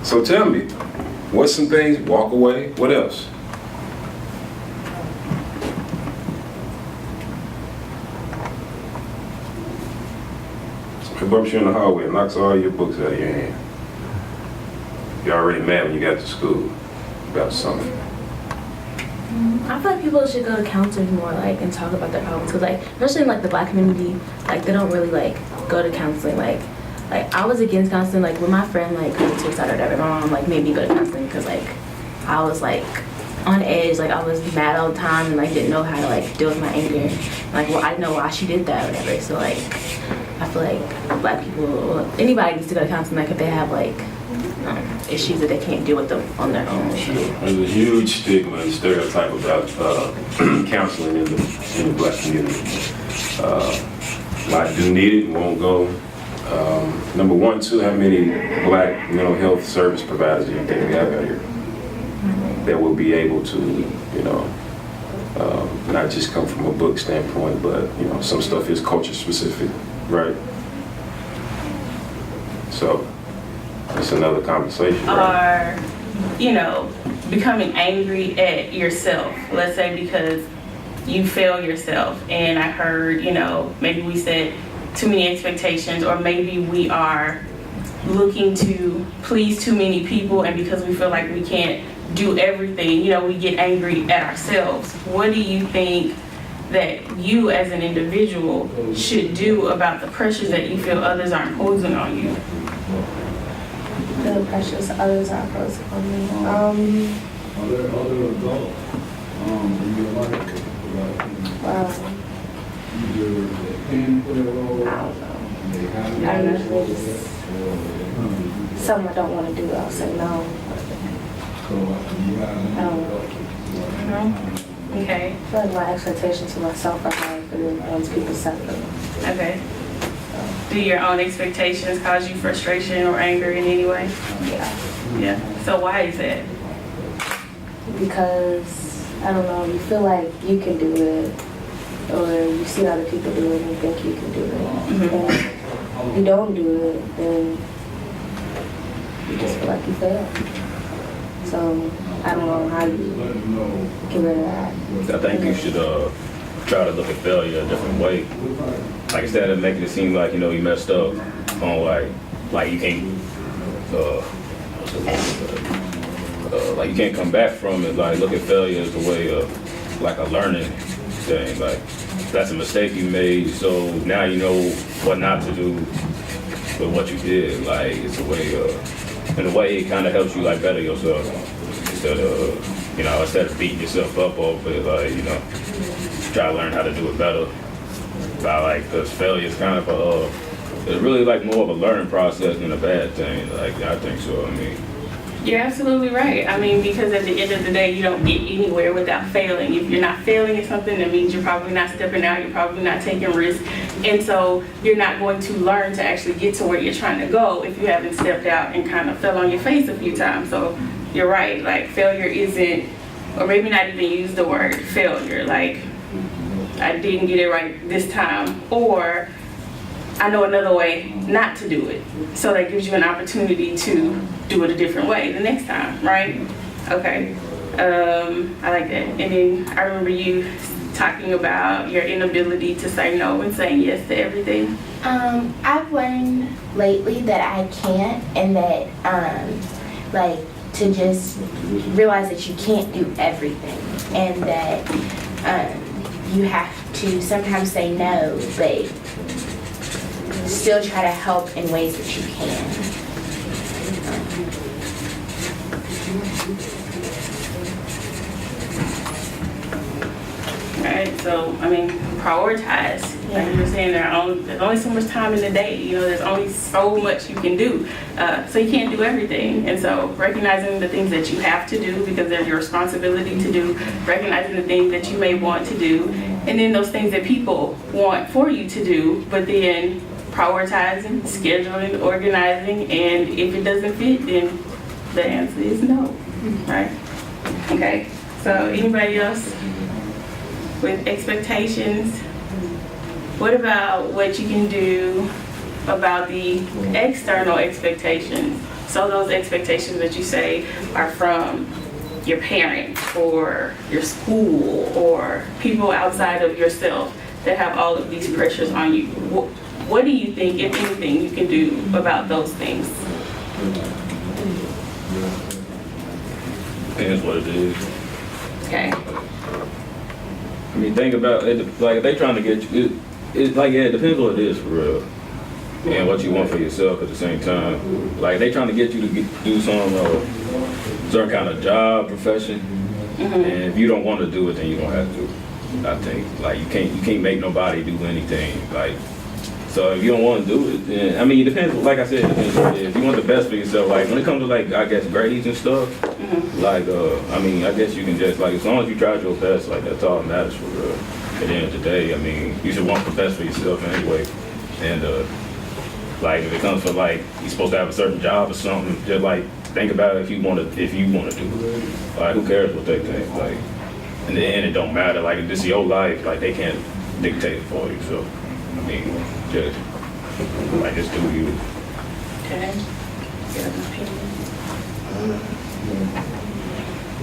So tell me, what's some things? Walk away. What else? Somebody bumps you in the hallway and knocks all your books out of your hand. You're already mad when you got to school about something. I feel like people should go to counseling more, like, and talk about their problems. Cause, like, especially in like the Black community, like, they don't really like go to counseling. Like I was against counseling. Like when my friend like got too excited or whatever, my mom like made me go to counseling because like I was like on edge. Like I was mad all the time and like didn't know how to like deal with my anger. Like well, I didn't know why she did that or whatever. So like I feel like Black people, well, anybody needs to go to counseling. Like if they have like issues that they can't deal with them on their own. There's a huge stigma and stereotype about counseling in the Black community. A lot do need it, won't go. Number one, two, how many Black mental health service providers do you think we have out here that will be able to, you know, not just come from a book standpoint, but you know, some stuff is culture specific, right? So. It's another conversation, right? Or, you know, becoming angry at yourself. Let's say because you fail yourself. And I heard, you know, maybe we said too many expectations, or maybe we are looking to please too many people, and because we feel like we can't do everything, you know, we get angry at ourselves. What do you think that you as an individual should do about the pressures that you feel others are imposing on you? The pressures others are imposing on me. Wow. I usually just, something I don't want to do, I'll say no. Okay. I feel like my expectations to myself are high for the ones people set for me. Okay. Do your own expectations cause you frustration or anger in any way? Yeah. Yeah. So why is that? Because, I don't know, you feel like you can do it, or you see other people do it and you think you can do it. And if you don't do it, then you just feel like you failed. So, I don't know how you get rid of that. I think you should try to look at failure a different way. Like instead of making it seem like, you know, you messed up on like you can't like you can't come back from it. Like look at failure as a way of like a learning thing. Like that's a mistake you made, so now you know what not to do with what you did. Like it's a way in a way it kind of helps you like better yourself instead of beating yourself up over it. Like, you know, try to learn how to do it better. Because failure is kind of it's really like more of a learning process than a bad thing. Like I think so. I mean, You're absolutely right. I mean, because at the end of the day, you don't get anywhere without failing. If you're not failing at something, that means you're probably not stepping out, you're probably not taking risks. And so you're not going to learn to actually get to where you're trying to go if you haven't stepped out and kind of fell on your face a few times. So you're right, like failure isn't, or maybe not even use the word failure, like I didn't get it right this time, or I know another way not to do it. So that gives you an opportunity to do it a different way the next time, right? Okay, I like that. And then I remember you talking about your inability to say no and saying yes to everything. I've learned lately that I can't, and that like to just realize that you can't do everything, and that you have to sometimes say no, but still try to help in ways that you can. Right, so I mean, prioritize. Like you were saying, there's only so much time in the day. You know, there's only so much you can do. So you can't do everything. And so recognizing the things that you have to do because they're your responsibility to do, recognizing the things that you may want to do, and then those things that people want for you to do, but then prioritizing, scheduling, organizing, and if it doesn't fit, then the answer is no, right? Okay, so anybody else with expectations? What about what you can do about the external expectations? So those expectations that you say are from your parents or your school or people outside of yourself that have all of these pressures on you. What do you think, if anything, you can do about those things? Depends what it is. Okay. I mean, think about it. Like if they trying to get you, it's like it depends what it is for real, and what you want for yourself at the same time. Like they trying to get you to do some certain kind of job, profession, and if you don't want to do it, then you don't have to. I think like you can't make nobody do anything. Like so if you don't want to do it, then I mean it depends. Like I said, it depends what it is. If you want the best for yourself, like when it comes to like I guess grades and stuff, like I mean I guess you can just like as long as you tried your best, like that's all that matters for real. At the end of the day, I mean you should want the best for yourself anyway. And like if it comes to like you're supposed to have a certain job or something, just like think about it if you want to do it. Like who cares what they think? Like in the end it don't matter. Like if this is your life, like they can't dictate it for you. So I mean just do you. Okay.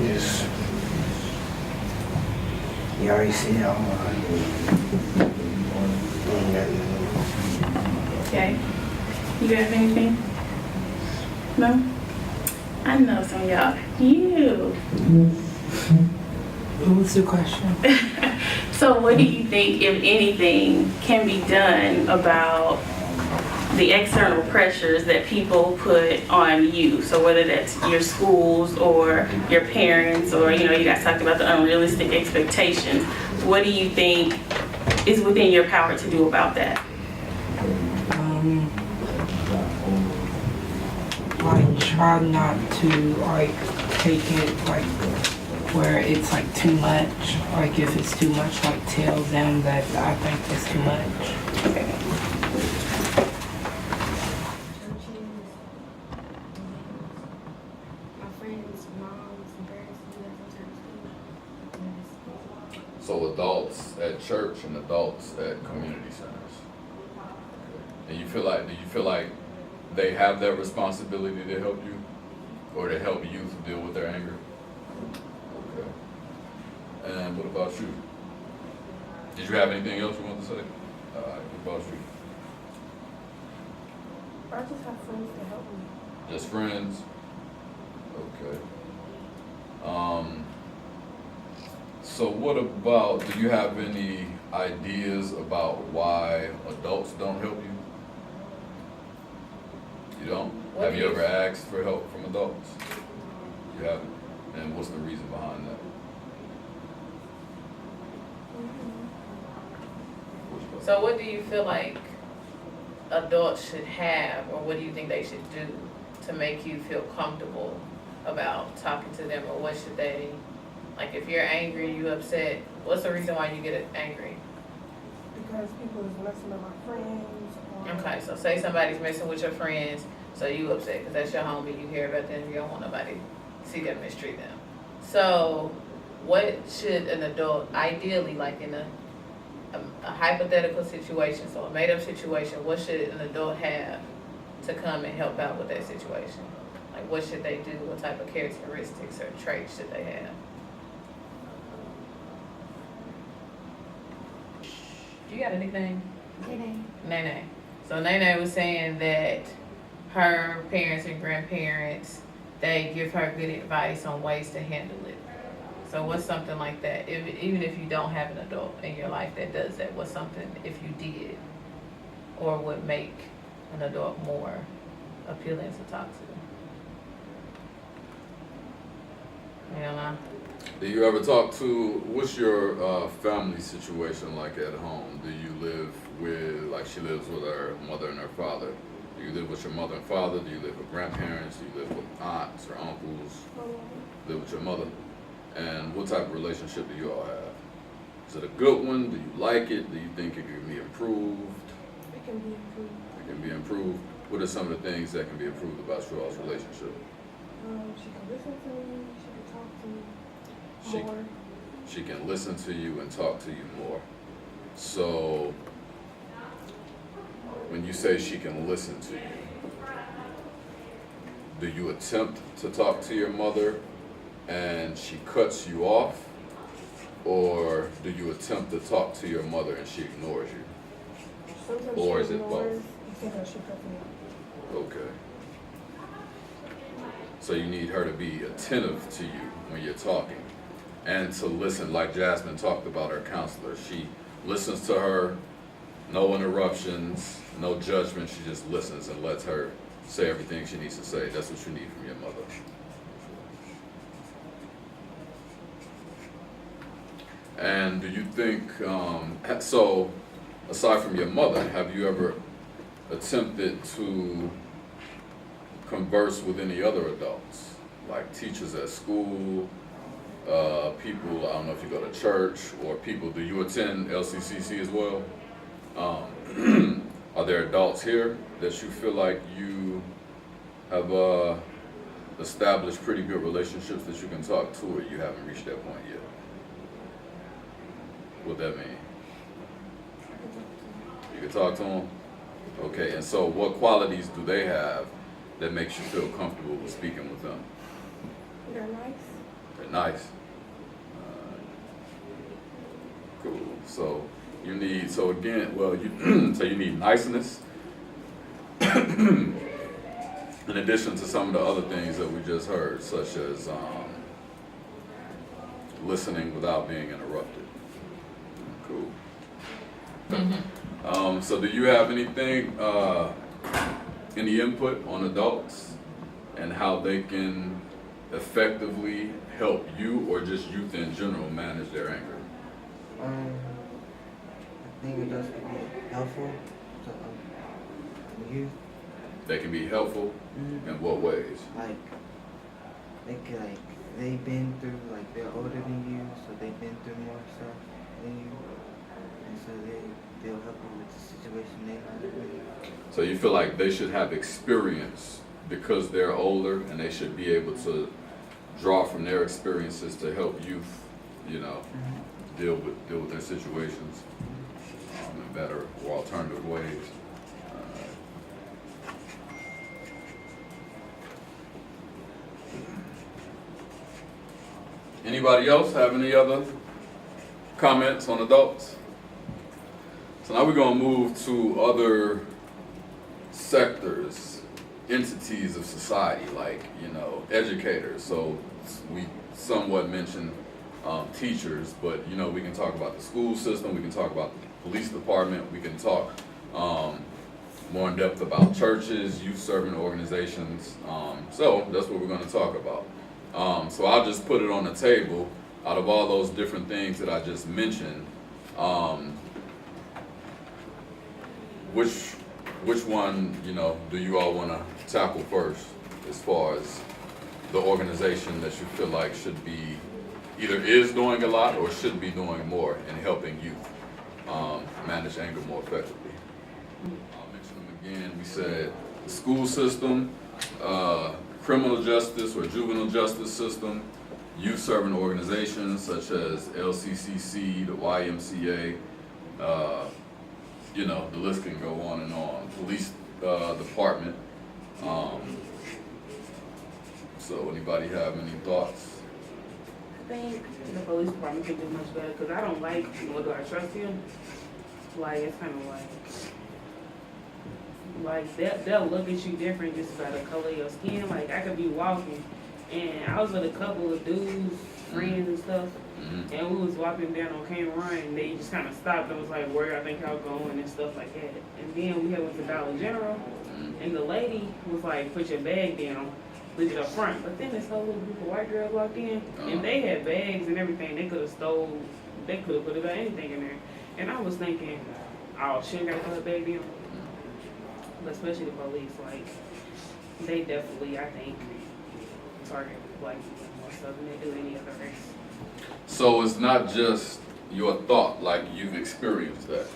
Yes. You already see how Okay. You have anything? No? I know some of y'all. You. What's the question? So what do you think, if anything, can be done about the external pressures that people put on you? So whether that's your schools or your parents, or, you guys talked about the unrealistic expectations. What do you think is within your power to do about that? Like, try not to, like, take it, like, where it's, like, too much. Like, if it's too much, like, tell them that I think it's too much. Okay. So adults at church and adults at community centers. And do you feel like they have that responsibility to help you, or to help youth deal with their anger? Okay. And what about you? Did you have anything else you wanted to say? What about you? I just have friends to help me. Just friends? Okay. So what about, do you have any ideas about why adults don't help you? You don't? Have you ever asked for help from adults? You haven't? And what's the reason behind that? So what do you feel like adults should have, or what do you think they should do to make you feel comfortable about talking to them, or what should they, like if you're angry, you upset, what's the reason why you get angry? Because people is messing with my friends. Okay, so say somebody's messing with your friends, so you upset because that's your homie, you hear about them, you don't want nobody to see them mistreat them. So what should an adult, ideally, like in a hypothetical situation, so a made up situation, what should an adult have to come and help out with that situation? Like what should they do? What type of characteristics or traits should they have? You got anything? Nene. So Nene was saying that her parents and grandparents, they give her good advice on ways to handle it. So what's something like that? Even if you don't have an adult in your life that does that, what's something if you did, or would make an adult more appealing to talk to? You know? Do you ever talk to, what's your family situation like at home? Do you live with, like she lives with her mother and her father? Do you live with your mother and father? Do you live with grandparents? Do you live with aunts or uncles? Live with your mother? And what type of relationship do you all have? Is it a good one? Do you like it? Do you think it can be improved? It can be improved. It can be improved. What are some of the things that can be improved about your all's relationship? She can listen to me. She can talk to me more. She can listen to you and talk to you more. So when you say she can listen to you, do you attempt to talk to your mother and she cuts you off, or do you attempt to talk to your mother and she ignores you? Sometimes Or she is it ignores, both? sometimes she cuts me off. Okay. So you need her to be attentive to you when you're talking and to listen, like Jasmine talked about her counselor. She listens to her, no interruptions, no judgment. She just listens and lets her say everything she needs to say. That's what you need from your mother. And do you think, so aside from your mother, have you ever attempted to converse with any other adults, like teachers at school, people, I don't know if you go to church, or people, do you attend LCCC as well? Are there adults here that you feel like you have established pretty good relationships that you can talk to, or you haven't reached that point yet? What that mean? You can talk to them? Okay, and so what qualities do they have that makes you feel comfortable with speaking with them? They're nice. They're nice. Cool. So you need, so again, well, you so you need niceness, in addition to some of the other things that we just heard, such as listening without being interrupted. Cool. So do you have anything, any input on adults and how they can effectively help you or just youth in general manage their anger? I think it does can be helpful to youth. They can be helpful in what ways? Like, they've been through, like, they're older than you, so they've been through more stuff than you. And so they'll help you with the situation they might be in. So you feel like they should have experience because they're older, and they should be able to draw from their experiences to help youth, you know, deal with their situations in better or alternative ways. Anybody else have any other comments on adults? So now we're going to move to other sectors, entities of society, like, you know, educators. So we somewhat mentioned teachers, but, you know, we can talk about the school system, we can talk about the police department, we can talk more in depth about churches, youth serving organizations. So that's what we're going to talk about. So I'll just put it on the table. Out of all those different things that I just mentioned, which one, you know, do you all want to tackle first, as far as the organization that you feel like should be either is doing a lot or should be doing more in helping youth manage anger more effectively? I'll mention them again. We said the school system, criminal justice or juvenile justice system, youth serving organizations such as LCCC, the YMCA, you know, the list can go on and on. Police department. So anybody have any thoughts? I think the police department could do much better, because I don't like, nor do I trust him. Like, it's kind of like they'll look at you different just by the color of your skin. Like, I could be walking, and I was with a couple of dudes, friends and stuff, and we was walking down on Cameron, and they just kind of stopped and was like, where I think y'all going and stuff like that. And then we had went to Dollar General, and the lady was like, put your bag down, leave it up front. But then this whole little group of white girls walked in, and they had bags and everything. They could have stole, they could have put about anything in there. And I was thinking, oh, she ain't got to put her bag down. But especially the police, like, they definitely, I think, target black people more so than they do any other race. So it's not just your thought, like you've experienced that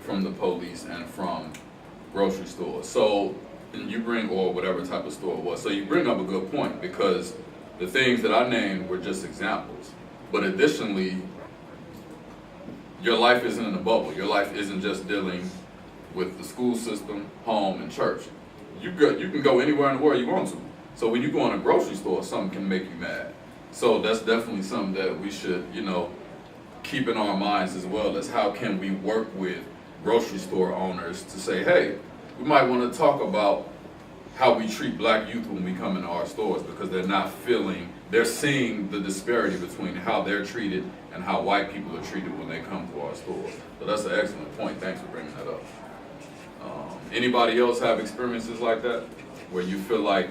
from the police and from grocery stores. So, and you bring, or whatever type of store it was, so you bring up a good point, because the things that I named were just examples. But additionally, your life isn't in a bubble. Your life isn't just dealing with the school system, home, and church. You can go anywhere in the world you want to. So when you go in a grocery store, something can make you mad. So that's definitely something that we should, you know, keep in our minds as well, as how can we work with grocery store owners to say, hey, we might want to talk about how we treat black youth when we come into our stores, because they're seeing the disparity between how they're treated and how white people are treated when they come to our stores. So that's an excellent point. Thanks for bringing that up. Anybody else have experiences like that, where you feel like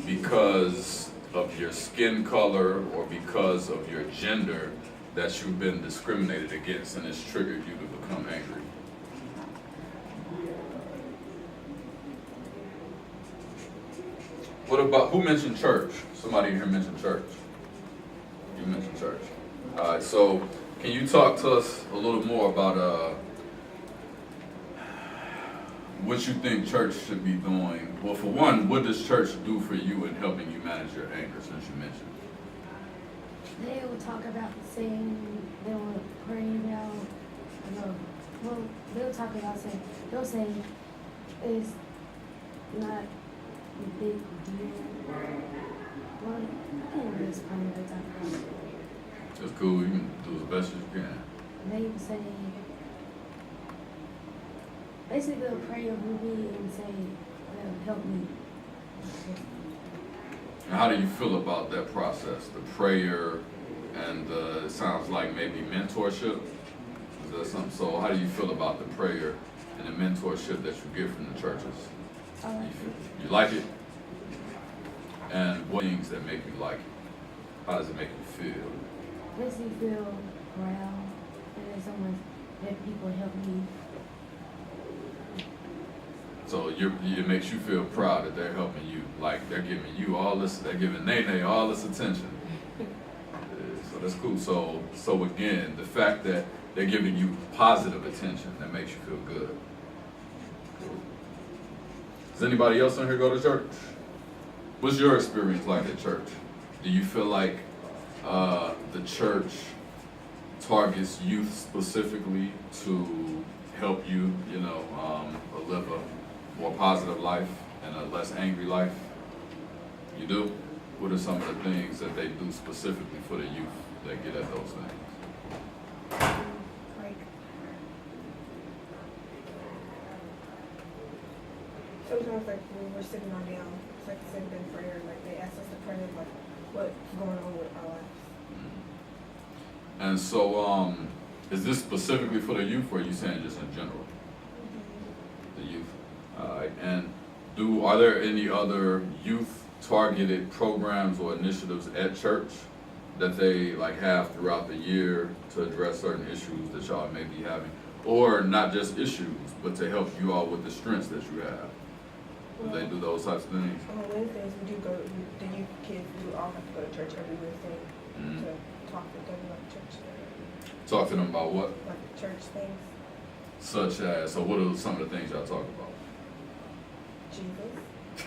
because of your skin color or because of your gender that you've been discriminated against and it's triggered you to become angry? What about, who mentioned church? Somebody in here mentioned church. You mentioned church. All right, so can you talk to us a little more about what you think church should be doing? Well, for one, what does church do for you in helping you manage your anger, since you mentioned? They will talk about the sin, they will pray about, well, they'll talk about sin. They'll say it's not a big deal. Well, I can't really explain what they talk about. It's cool, you can do as best as you can. They will say, basically they'll pray over me and say, to help me. And how do you feel about that process, the prayer, and it sounds like maybe mentorship? Is that something? So how do you feel about the prayer and the mentorship that you get from the churches? I like You like it? And what things that make you like it? How does it make you feel? it. Makes me feel proud, and then someone that people help me. So it makes you feel proud that they're helping you, like they're giving you all this, they're giving Nene all this attention. So that's cool. So again, the fact that they're giving you positive attention, that makes you feel good. Cool. Does anybody else in here go to church? What's your experience like at church? Do you feel like the church targets youth specifically to help you, live a more positive life and a less angry life? You do? What are some of the things that they do specifically for the youth that get at those things? Like, sometimes like when we're sitting on down, it's like sitting in prayer, like they ask us to pray like what's going on with our lives. And so, is this specifically for the youth, or are you saying just in general? The youth. And are there any other youth targeted programs or initiatives at church that they have throughout the year to address certain issues that y'all may be having? Or not just issues, but to help you all with the strengths that you have? Do they do those types of things? On Wednesdays we do go, the youth kids, we all have to go to church every Wednesday to talk to them about church. Talk to them about what? Like church things. Such as, so what are some of the things y'all talk about? Jesus.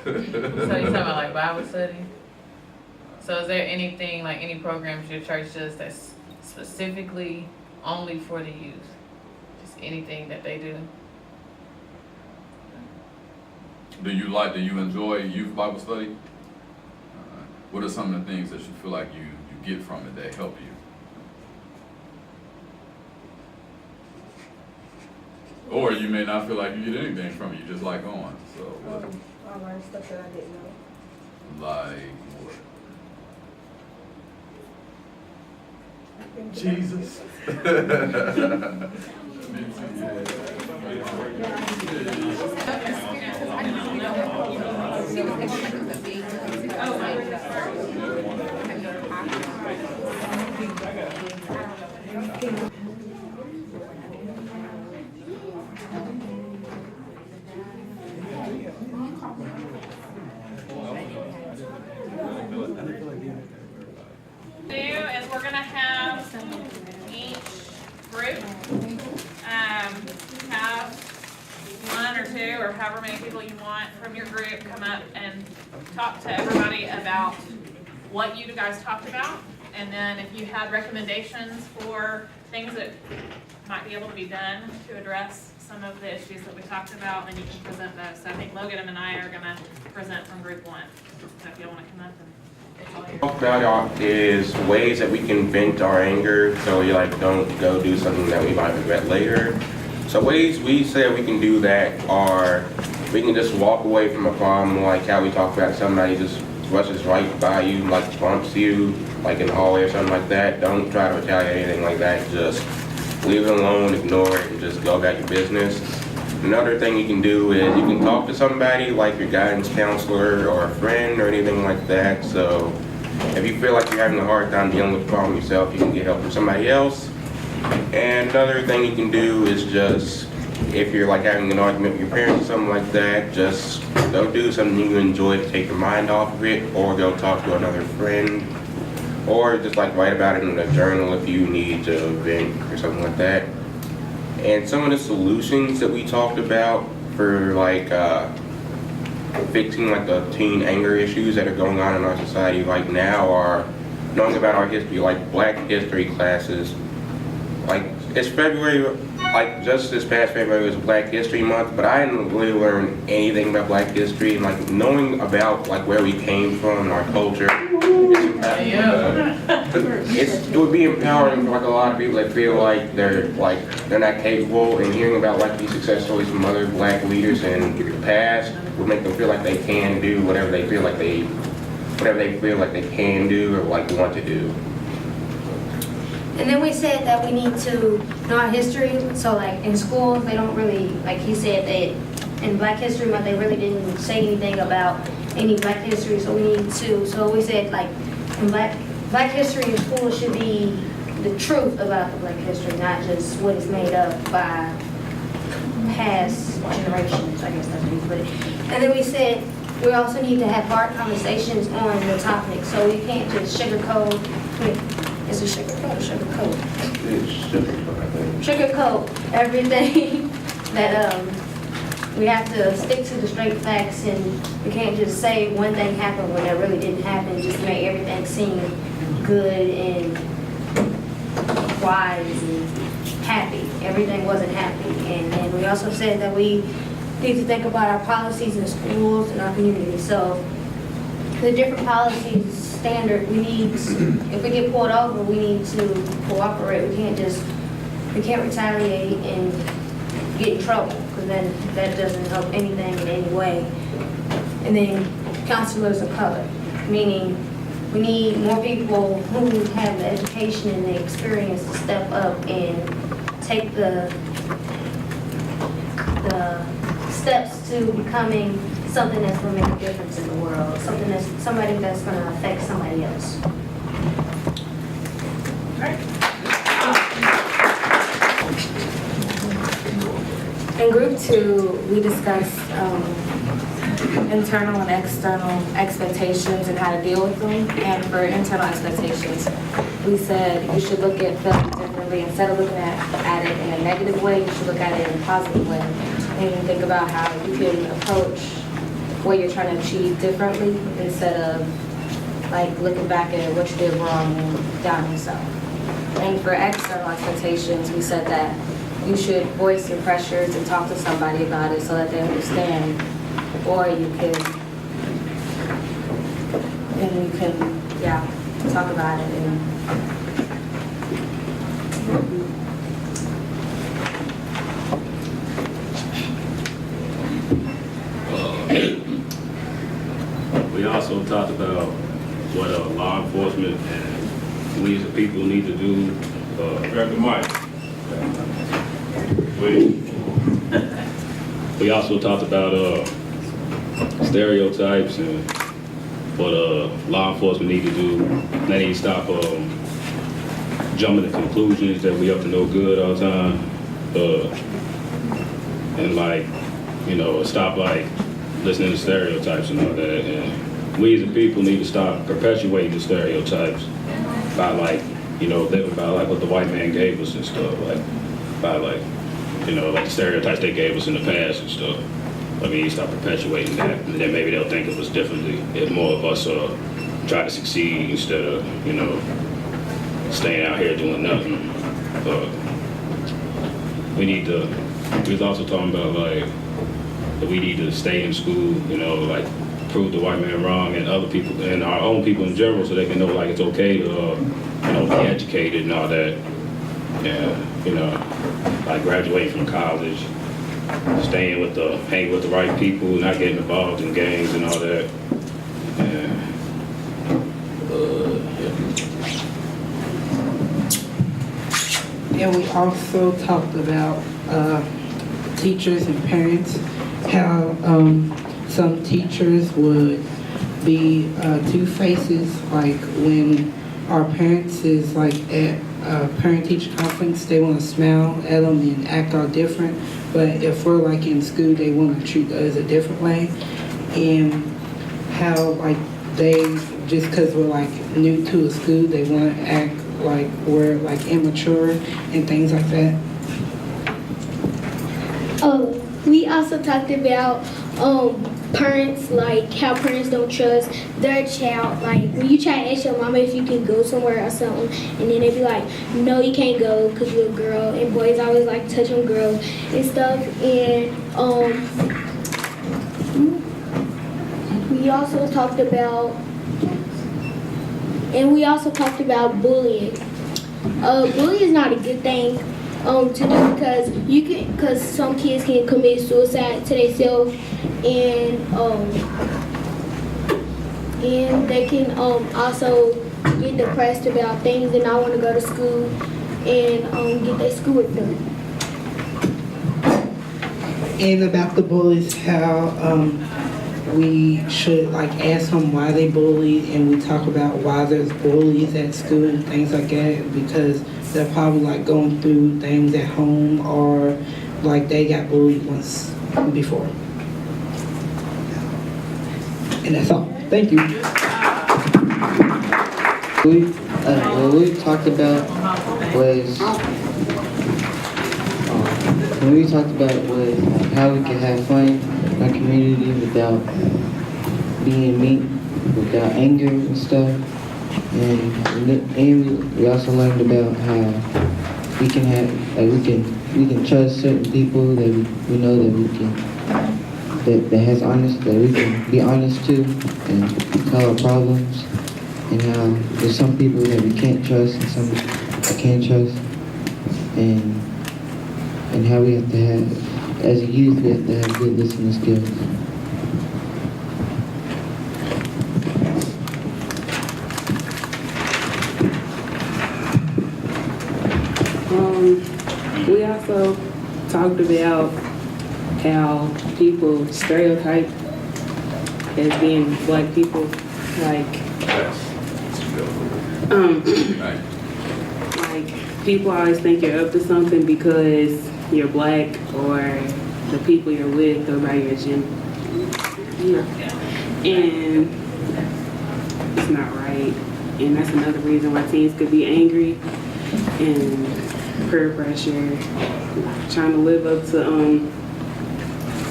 So you're talking about like Bible study? So is there anything, like any programs your church does that's specifically only for the youth? Just anything that they do? Do you enjoy youth Bible study? What are some of the things that you feel like you get from it that help you? Or you may not feel like you get anything from it, you just like going. So I learned stuff that I didn't know. like what? Jesus. Is we're gonna have each group have one or two or however many people you want from your group come up and talk to everybody about what you guys talked about, and then if you had recommendations for things that might be able to be done to address some of the issues that we talked about, then you can present those. So I think Logan and I are gonna present from group one. So if you want to come up and Talk about is ways that we can vent our anger, so you don't go do something that we might regret later. So ways we say we can do that are we can just walk away from a problem, like how we talked about somebody just rushes right by you, like bumps you, like in the hallway or something like that. Don't try to retaliate or anything like that. Just leave it alone, ignore it, and just go about your business. Another thing you can do is you can talk to somebody like your guidance counselor or a friend or anything like that. So if you feel like you're having a hard time dealing with the problem yourself, you can get help from somebody else. And another thing you can do is just, if you're having an argument with your parents or something like that, just go do something you enjoy to take your mind off of it, or go talk to another friend, or just write about it in a journal if you need to vent or something like that. And some of the solutions that we talked about for fixing the teen anger issues that are going on in our society right now are knowing about our history, Black history classes. It's February, just this past February was Black History Month, but I didn't really learn anything about Black history, and knowing about where we came from and our culture. It would be empowering for a lot of people that feel like they're not capable, and hearing about these success stories from other Black leaders in the past will make them feel like they can do whatever they feel like they can do or like want to do. And then we said that we need to know our history. So like in schools, they don't really, like he said that in Black History Month, they really didn't say anything about any Black history. So we need to, so we said like in Black history in school should be the truth about the Black history, not just what is made up by past generations, I guess that's how you put it. And then we said we also need to have hard conversations on the topic. So you can't just sugarcoat. Is it sugarcoat or sugarcoat? It's sugarcoat, I think. Sugarcoat everything that we have to stick to the straight facts, and we can't just say one thing happened when it really didn't happen, just to make everything seem good and wise and happy. Everything wasn't happy. And then we also said that we need to think about our policies in schools and our community. So the different policies, standard, we need, if we get pulled over, we need to cooperate. We can't retaliate and get in trouble, because then that doesn't help anything in any way. And then counselors of color, meaning we need more people who have the education and the experience to step up and take the steps to becoming something that's going to make a difference in the world, somebody that's going to affect somebody else. In group 2, we discussed internal and external expectations and how to deal with them. And for internal expectations, we said you should look at them differently. Instead of looking at it in a negative way, you should look at it in a positive way. And think about how you can approach what you're trying to achieve differently instead of like looking back at what you did wrong and down yourself. And for external expectations, we said that you should voice your pressures and talk to somebody about it so that they understand, or you can talk about it. And we also talked about what law enforcement and we as a people need to do. Grab the mic. We also talked about stereotypes and what law enforcement need to do. They need to stop jumping to conclusions that we up to no good all the time, and like, you know, stop like listening to stereotypes and all that. And we as a people need to stop perpetuating the stereotypes by like, you know, living by like what the white man gave us and stuff, like by like, you know, like the stereotypes they gave us in the past and stuff. I mean, stop perpetuating that, and then maybe they'll think of us differently if more of us try to succeed instead of, you know, staying out here doing nothing. We was also talking about like that we need to stay in school, you know, like prove the white man wrong and other people and our own people in general, so they can know like it's okay to, you know, be educated and all that. Yeah, you know, like graduating from college, hanging with the right people, not getting involved in gangs and all that. And we also talked about teachers and parents, how some teachers would be two faces, like when our parents is like at a parent-teacher conference, they want to smile at them and act all different, but if we're like in school, they want to treat us a different way. And how like they, just because we're like new to a school, they want to act like we're like immature and things like that. We also talked about parents, like how parents don't trust their child. Like when you try to ask your mama if you can go somewhere or something, and then they be like, no, you can't go because you're a girl, and boys always like to touch on girls and stuff. And we also talked about bullying. Bullying is not a good thing to do, because some kids can commit suicide to themselves, and they can also get depressed about things and not want to go to school and get their schoolwork done. And about the bullies, how we should like ask them why they bully, and we talk about why there's bullies at school and things like that, because they're probably like going through things at home or like they got bullied once before. And that's all. Thank you. What we talked about was how we can have fun in our community without being mean, without anger and stuff. And we also learned about how we can have, like we can trust certain people that we know that we can, that we can be honest to and tell our problems, and how there's some people that we can't trust and some we can trust, and how we have to have, as a youth, we have to have good listening skills. We also talked about how people stereotype as being black people, like people always think you're up to something because you're black or the people you're with or by your gender. And it's not right. And that's another reason why teens could be angry and peer pressure, trying to live up to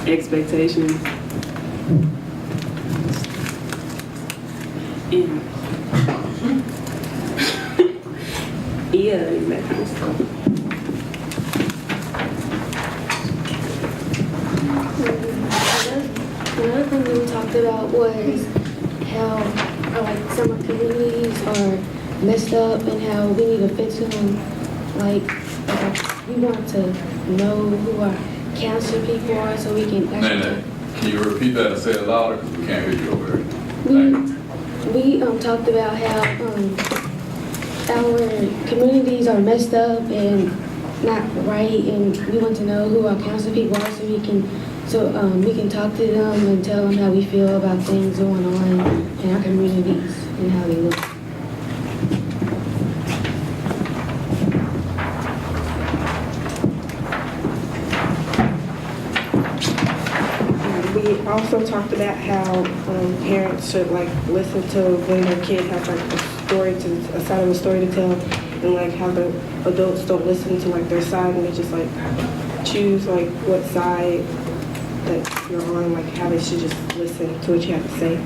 expectations. And yeah, and that kind of stuff. Another thing that we talked about was how like some communities are messed up and how we need to fix them. Like we want to know who our cancer people are so we can actually. Nene, can you repeat that and say it louder? Because we can't hear you over there. We talked about how our communities are messed up and not right, and we want to know who our council people are so we can talk to them and tell them how we feel about things going on in our communities and how they look. We also talked about how parents should like listen to when their kid has like a side of a story to tell, and like how the adults don't listen to like their side and they just like choose like what side that you're on, like how they should just listen to what you have to say.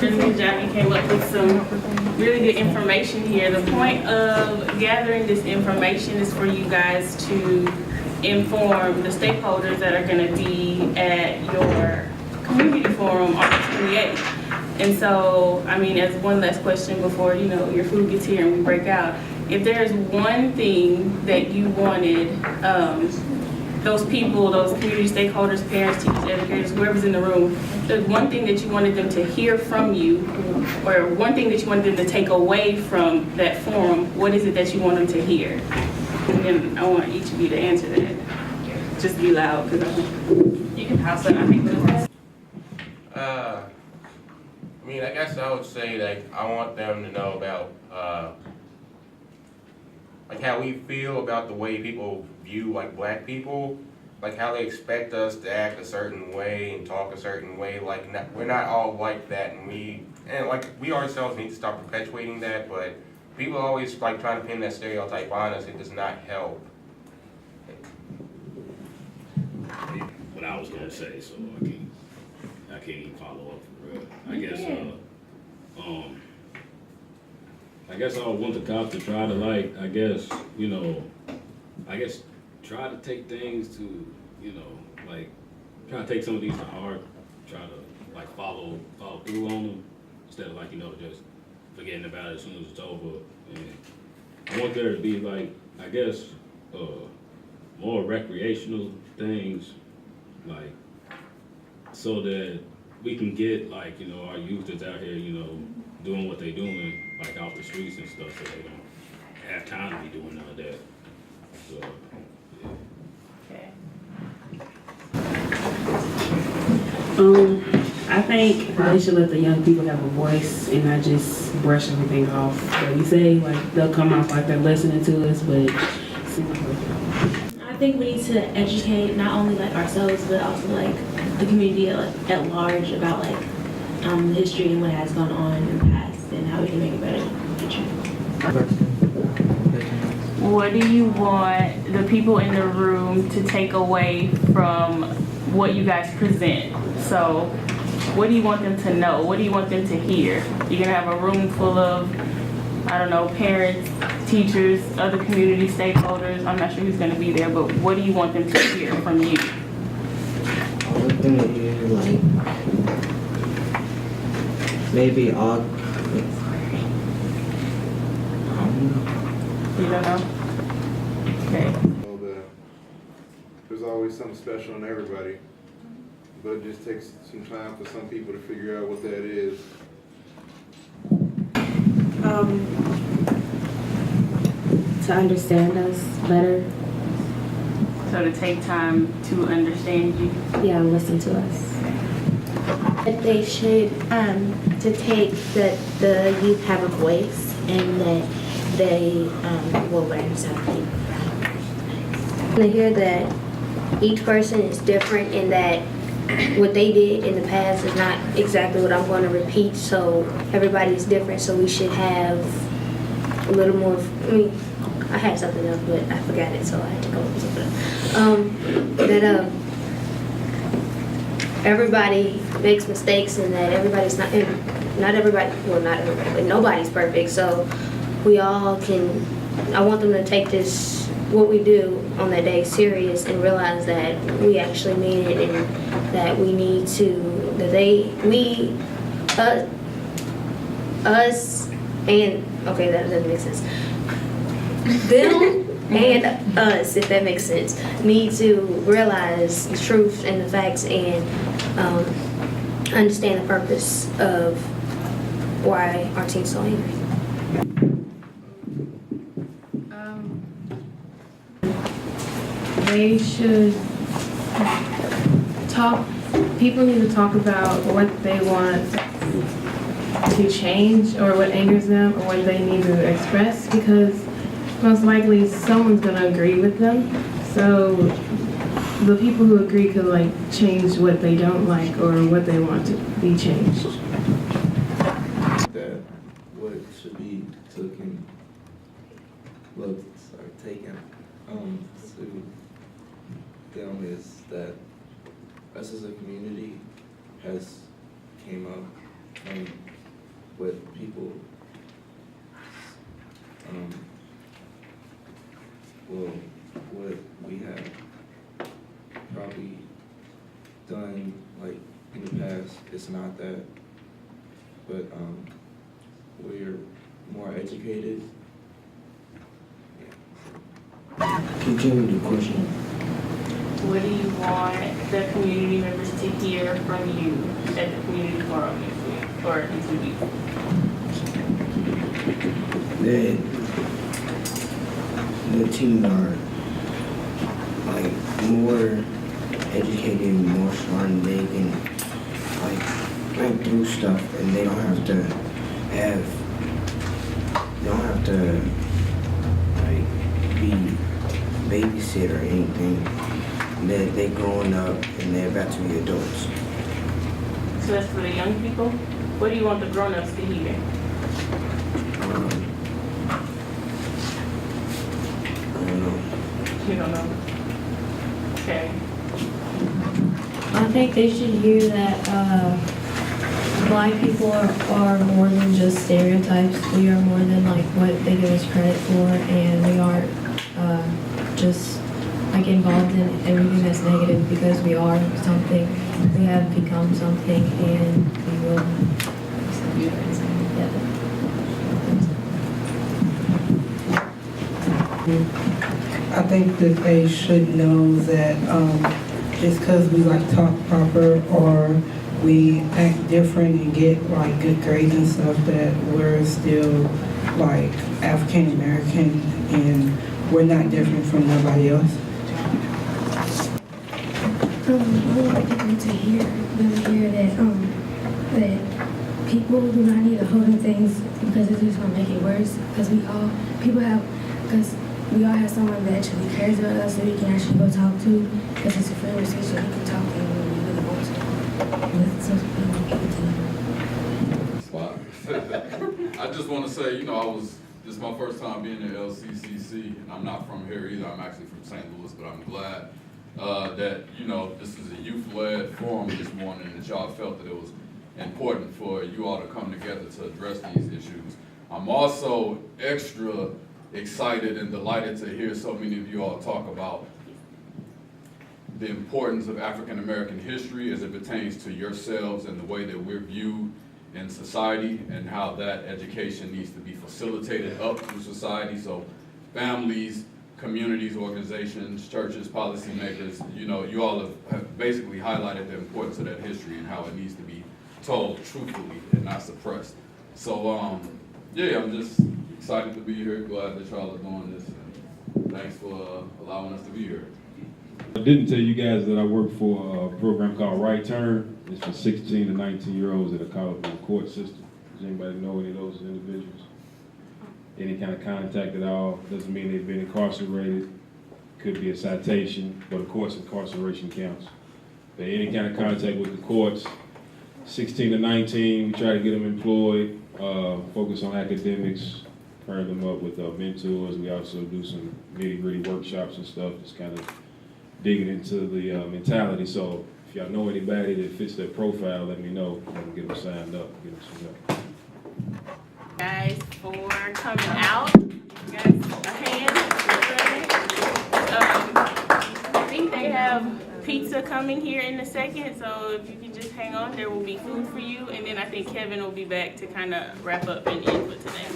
Good job, you came up with some really good information here. The point of gathering this information is for you guys to inform the stakeholders that are going to be at your community forum on the 28th. And so, I mean, as one last question before, you know, your food gets here and we break out, if there's one thing that you wanted those people, those community stakeholders, parents, teachers, educators, whoever's in the room, there's one thing that you wanted them to hear from you, or one thing that you wanted them to take away from that forum, what is it that you want them to hear? And then I want each of you to answer that. Just be loud, because you can house it. I think I mean, I guess I would say like I want them to know about like how we feel about the way people view like black people, like how they expect us to act a certain way and talk a certain way. Like we're not all like that, and we ourselves need to stop perpetuating that. But people always like trying to pin that stereotype on us. It does not help. What I was gonna say, so I can't even follow up for real. I guess I want the cops to try to try to take things to, try to take some of these to heart try to like follow through on them instead of like, just forgetting about it as soon as it's over. And I want there to be like, I guess, more recreational things, like, so that we can get like, our youth that's out here, doing what they doing, like off the streets and stuff, so they don't have time to be doing all that. So, I think they should let the young people have a voice and not just brush everything off. Like you say, like they'll come off like they're listening to us, but it seems like I think we need to educate not only like ourselves, but also like the community at large about like the history and what has gone on in the past and how we can make it better in the future. What do you want the people in the room to take away from what you guys present? So what do you want them to know? What do you want them to hear? You're gonna have a room full of, I don't know, parents, teachers, other community stakeholders. I'm not sure who's gonna be there, but what do you want them to hear from you? I want them to hear, like, maybe all, You don't know? Okay. Know that there's always something special in everybody, but it just takes some time for some people to figure out what that is. To understand us better. So to take time to understand you? Yeah, listen to us. That they should, to take that the youth have a voice and that they, well, what I just have to think. To hear that each person is different and that what they did in the past is not exactly what I'm going to repeat, so everybody's different, so we should have a little more, I had something else, but I forgot it, so I had to go with something else. Everybody makes mistakes and that everybody's not everybody, but nobody's perfect, so we all can, I want them to take this, what we do on that day serious and realize that we actually mean it and that we need to, us, and, okay, that doesn't make sense. Them and us, if that makes sense, need to realize the truth and the facts and understand the purpose of why our team's so angry. They should talk, people need to talk about what they want to change or what angers them or what they need to express, because most likely someone's going to agree with them. So the people who agree could like change what they don't like or what they want to be changed. That what should be taken to them is that us as a community has came up from what people what we have probably done like in the past. It's not that, but we're more educated. Continue the question. What do you want the community members to hear from you at the community forum this week or in 2 weeks? That the team are like more educated, more smart, and they can like think through stuff, and they don't have to like be babysit or anything. That they growing up and they're about to be adults. So that's for the young people? What do you want the grown-ups to hear? I don't know. You don't know? Okay. I think they should hear that Black people are more than just stereotypes. We are more than like what they give us credit for, and we aren't just like involved in everything that's negative because we are something we have become something and we will be together. I think that they should know that just because we like talk proper or we act different and get like good grades and stuff, that we're still like African American and we're not different from nobody else. I want people to hear that people do not need to hold in things because it's just gonna make it worse. Because we all have someone that actually cares about us that we can actually go talk to. Because it's a friend or sister, we can talk to them when we really want to. That's something we I just want to say, this is my first time being at LCCC, and I'm not from here either. I'm actually from St. Louis, but I'm glad that, this is a youth-led forum this morning, and that y'all felt that it was important for you all to come together to address these issues. I'm also extra excited and delighted to hear so many of you all talk about the importance of African American history as it pertains to yourselves and the way that we're viewed in society, and how that education needs to be facilitated up through society. So families, communities, organizations, churches, policymakers, you all have basically highlighted the importance of that history and how it needs to be told truthfully and not suppressed. So yeah, I'm just excited to be here, glad that y'all are doing this, and thanks for allowing us to be here. I didn't tell you guys that I work for a program called Right Turn. It's for 16 to 19-year-olds that are caught up in the court system. Does anybody know any of those individuals? Any kind of contact at all? Doesn't mean they've been incarcerated. Could be a citation, but of course incarceration counts. But any kind of contact with the courts, 16 to 19, we try to get them employed, focus on academics, pair them up with mentors. We also do some nitty-gritty workshops and stuff, just kind of digging into the mentality. So if y'all know anybody that fits that profile, let me know. I can get them signed up, get them some help. Guys for coming out. You guys, a hand. I think they have pizza coming here in a second, so if you can just hang on, there will be food for you. And then I think Kevin will be back to kind of wrap up and end for today.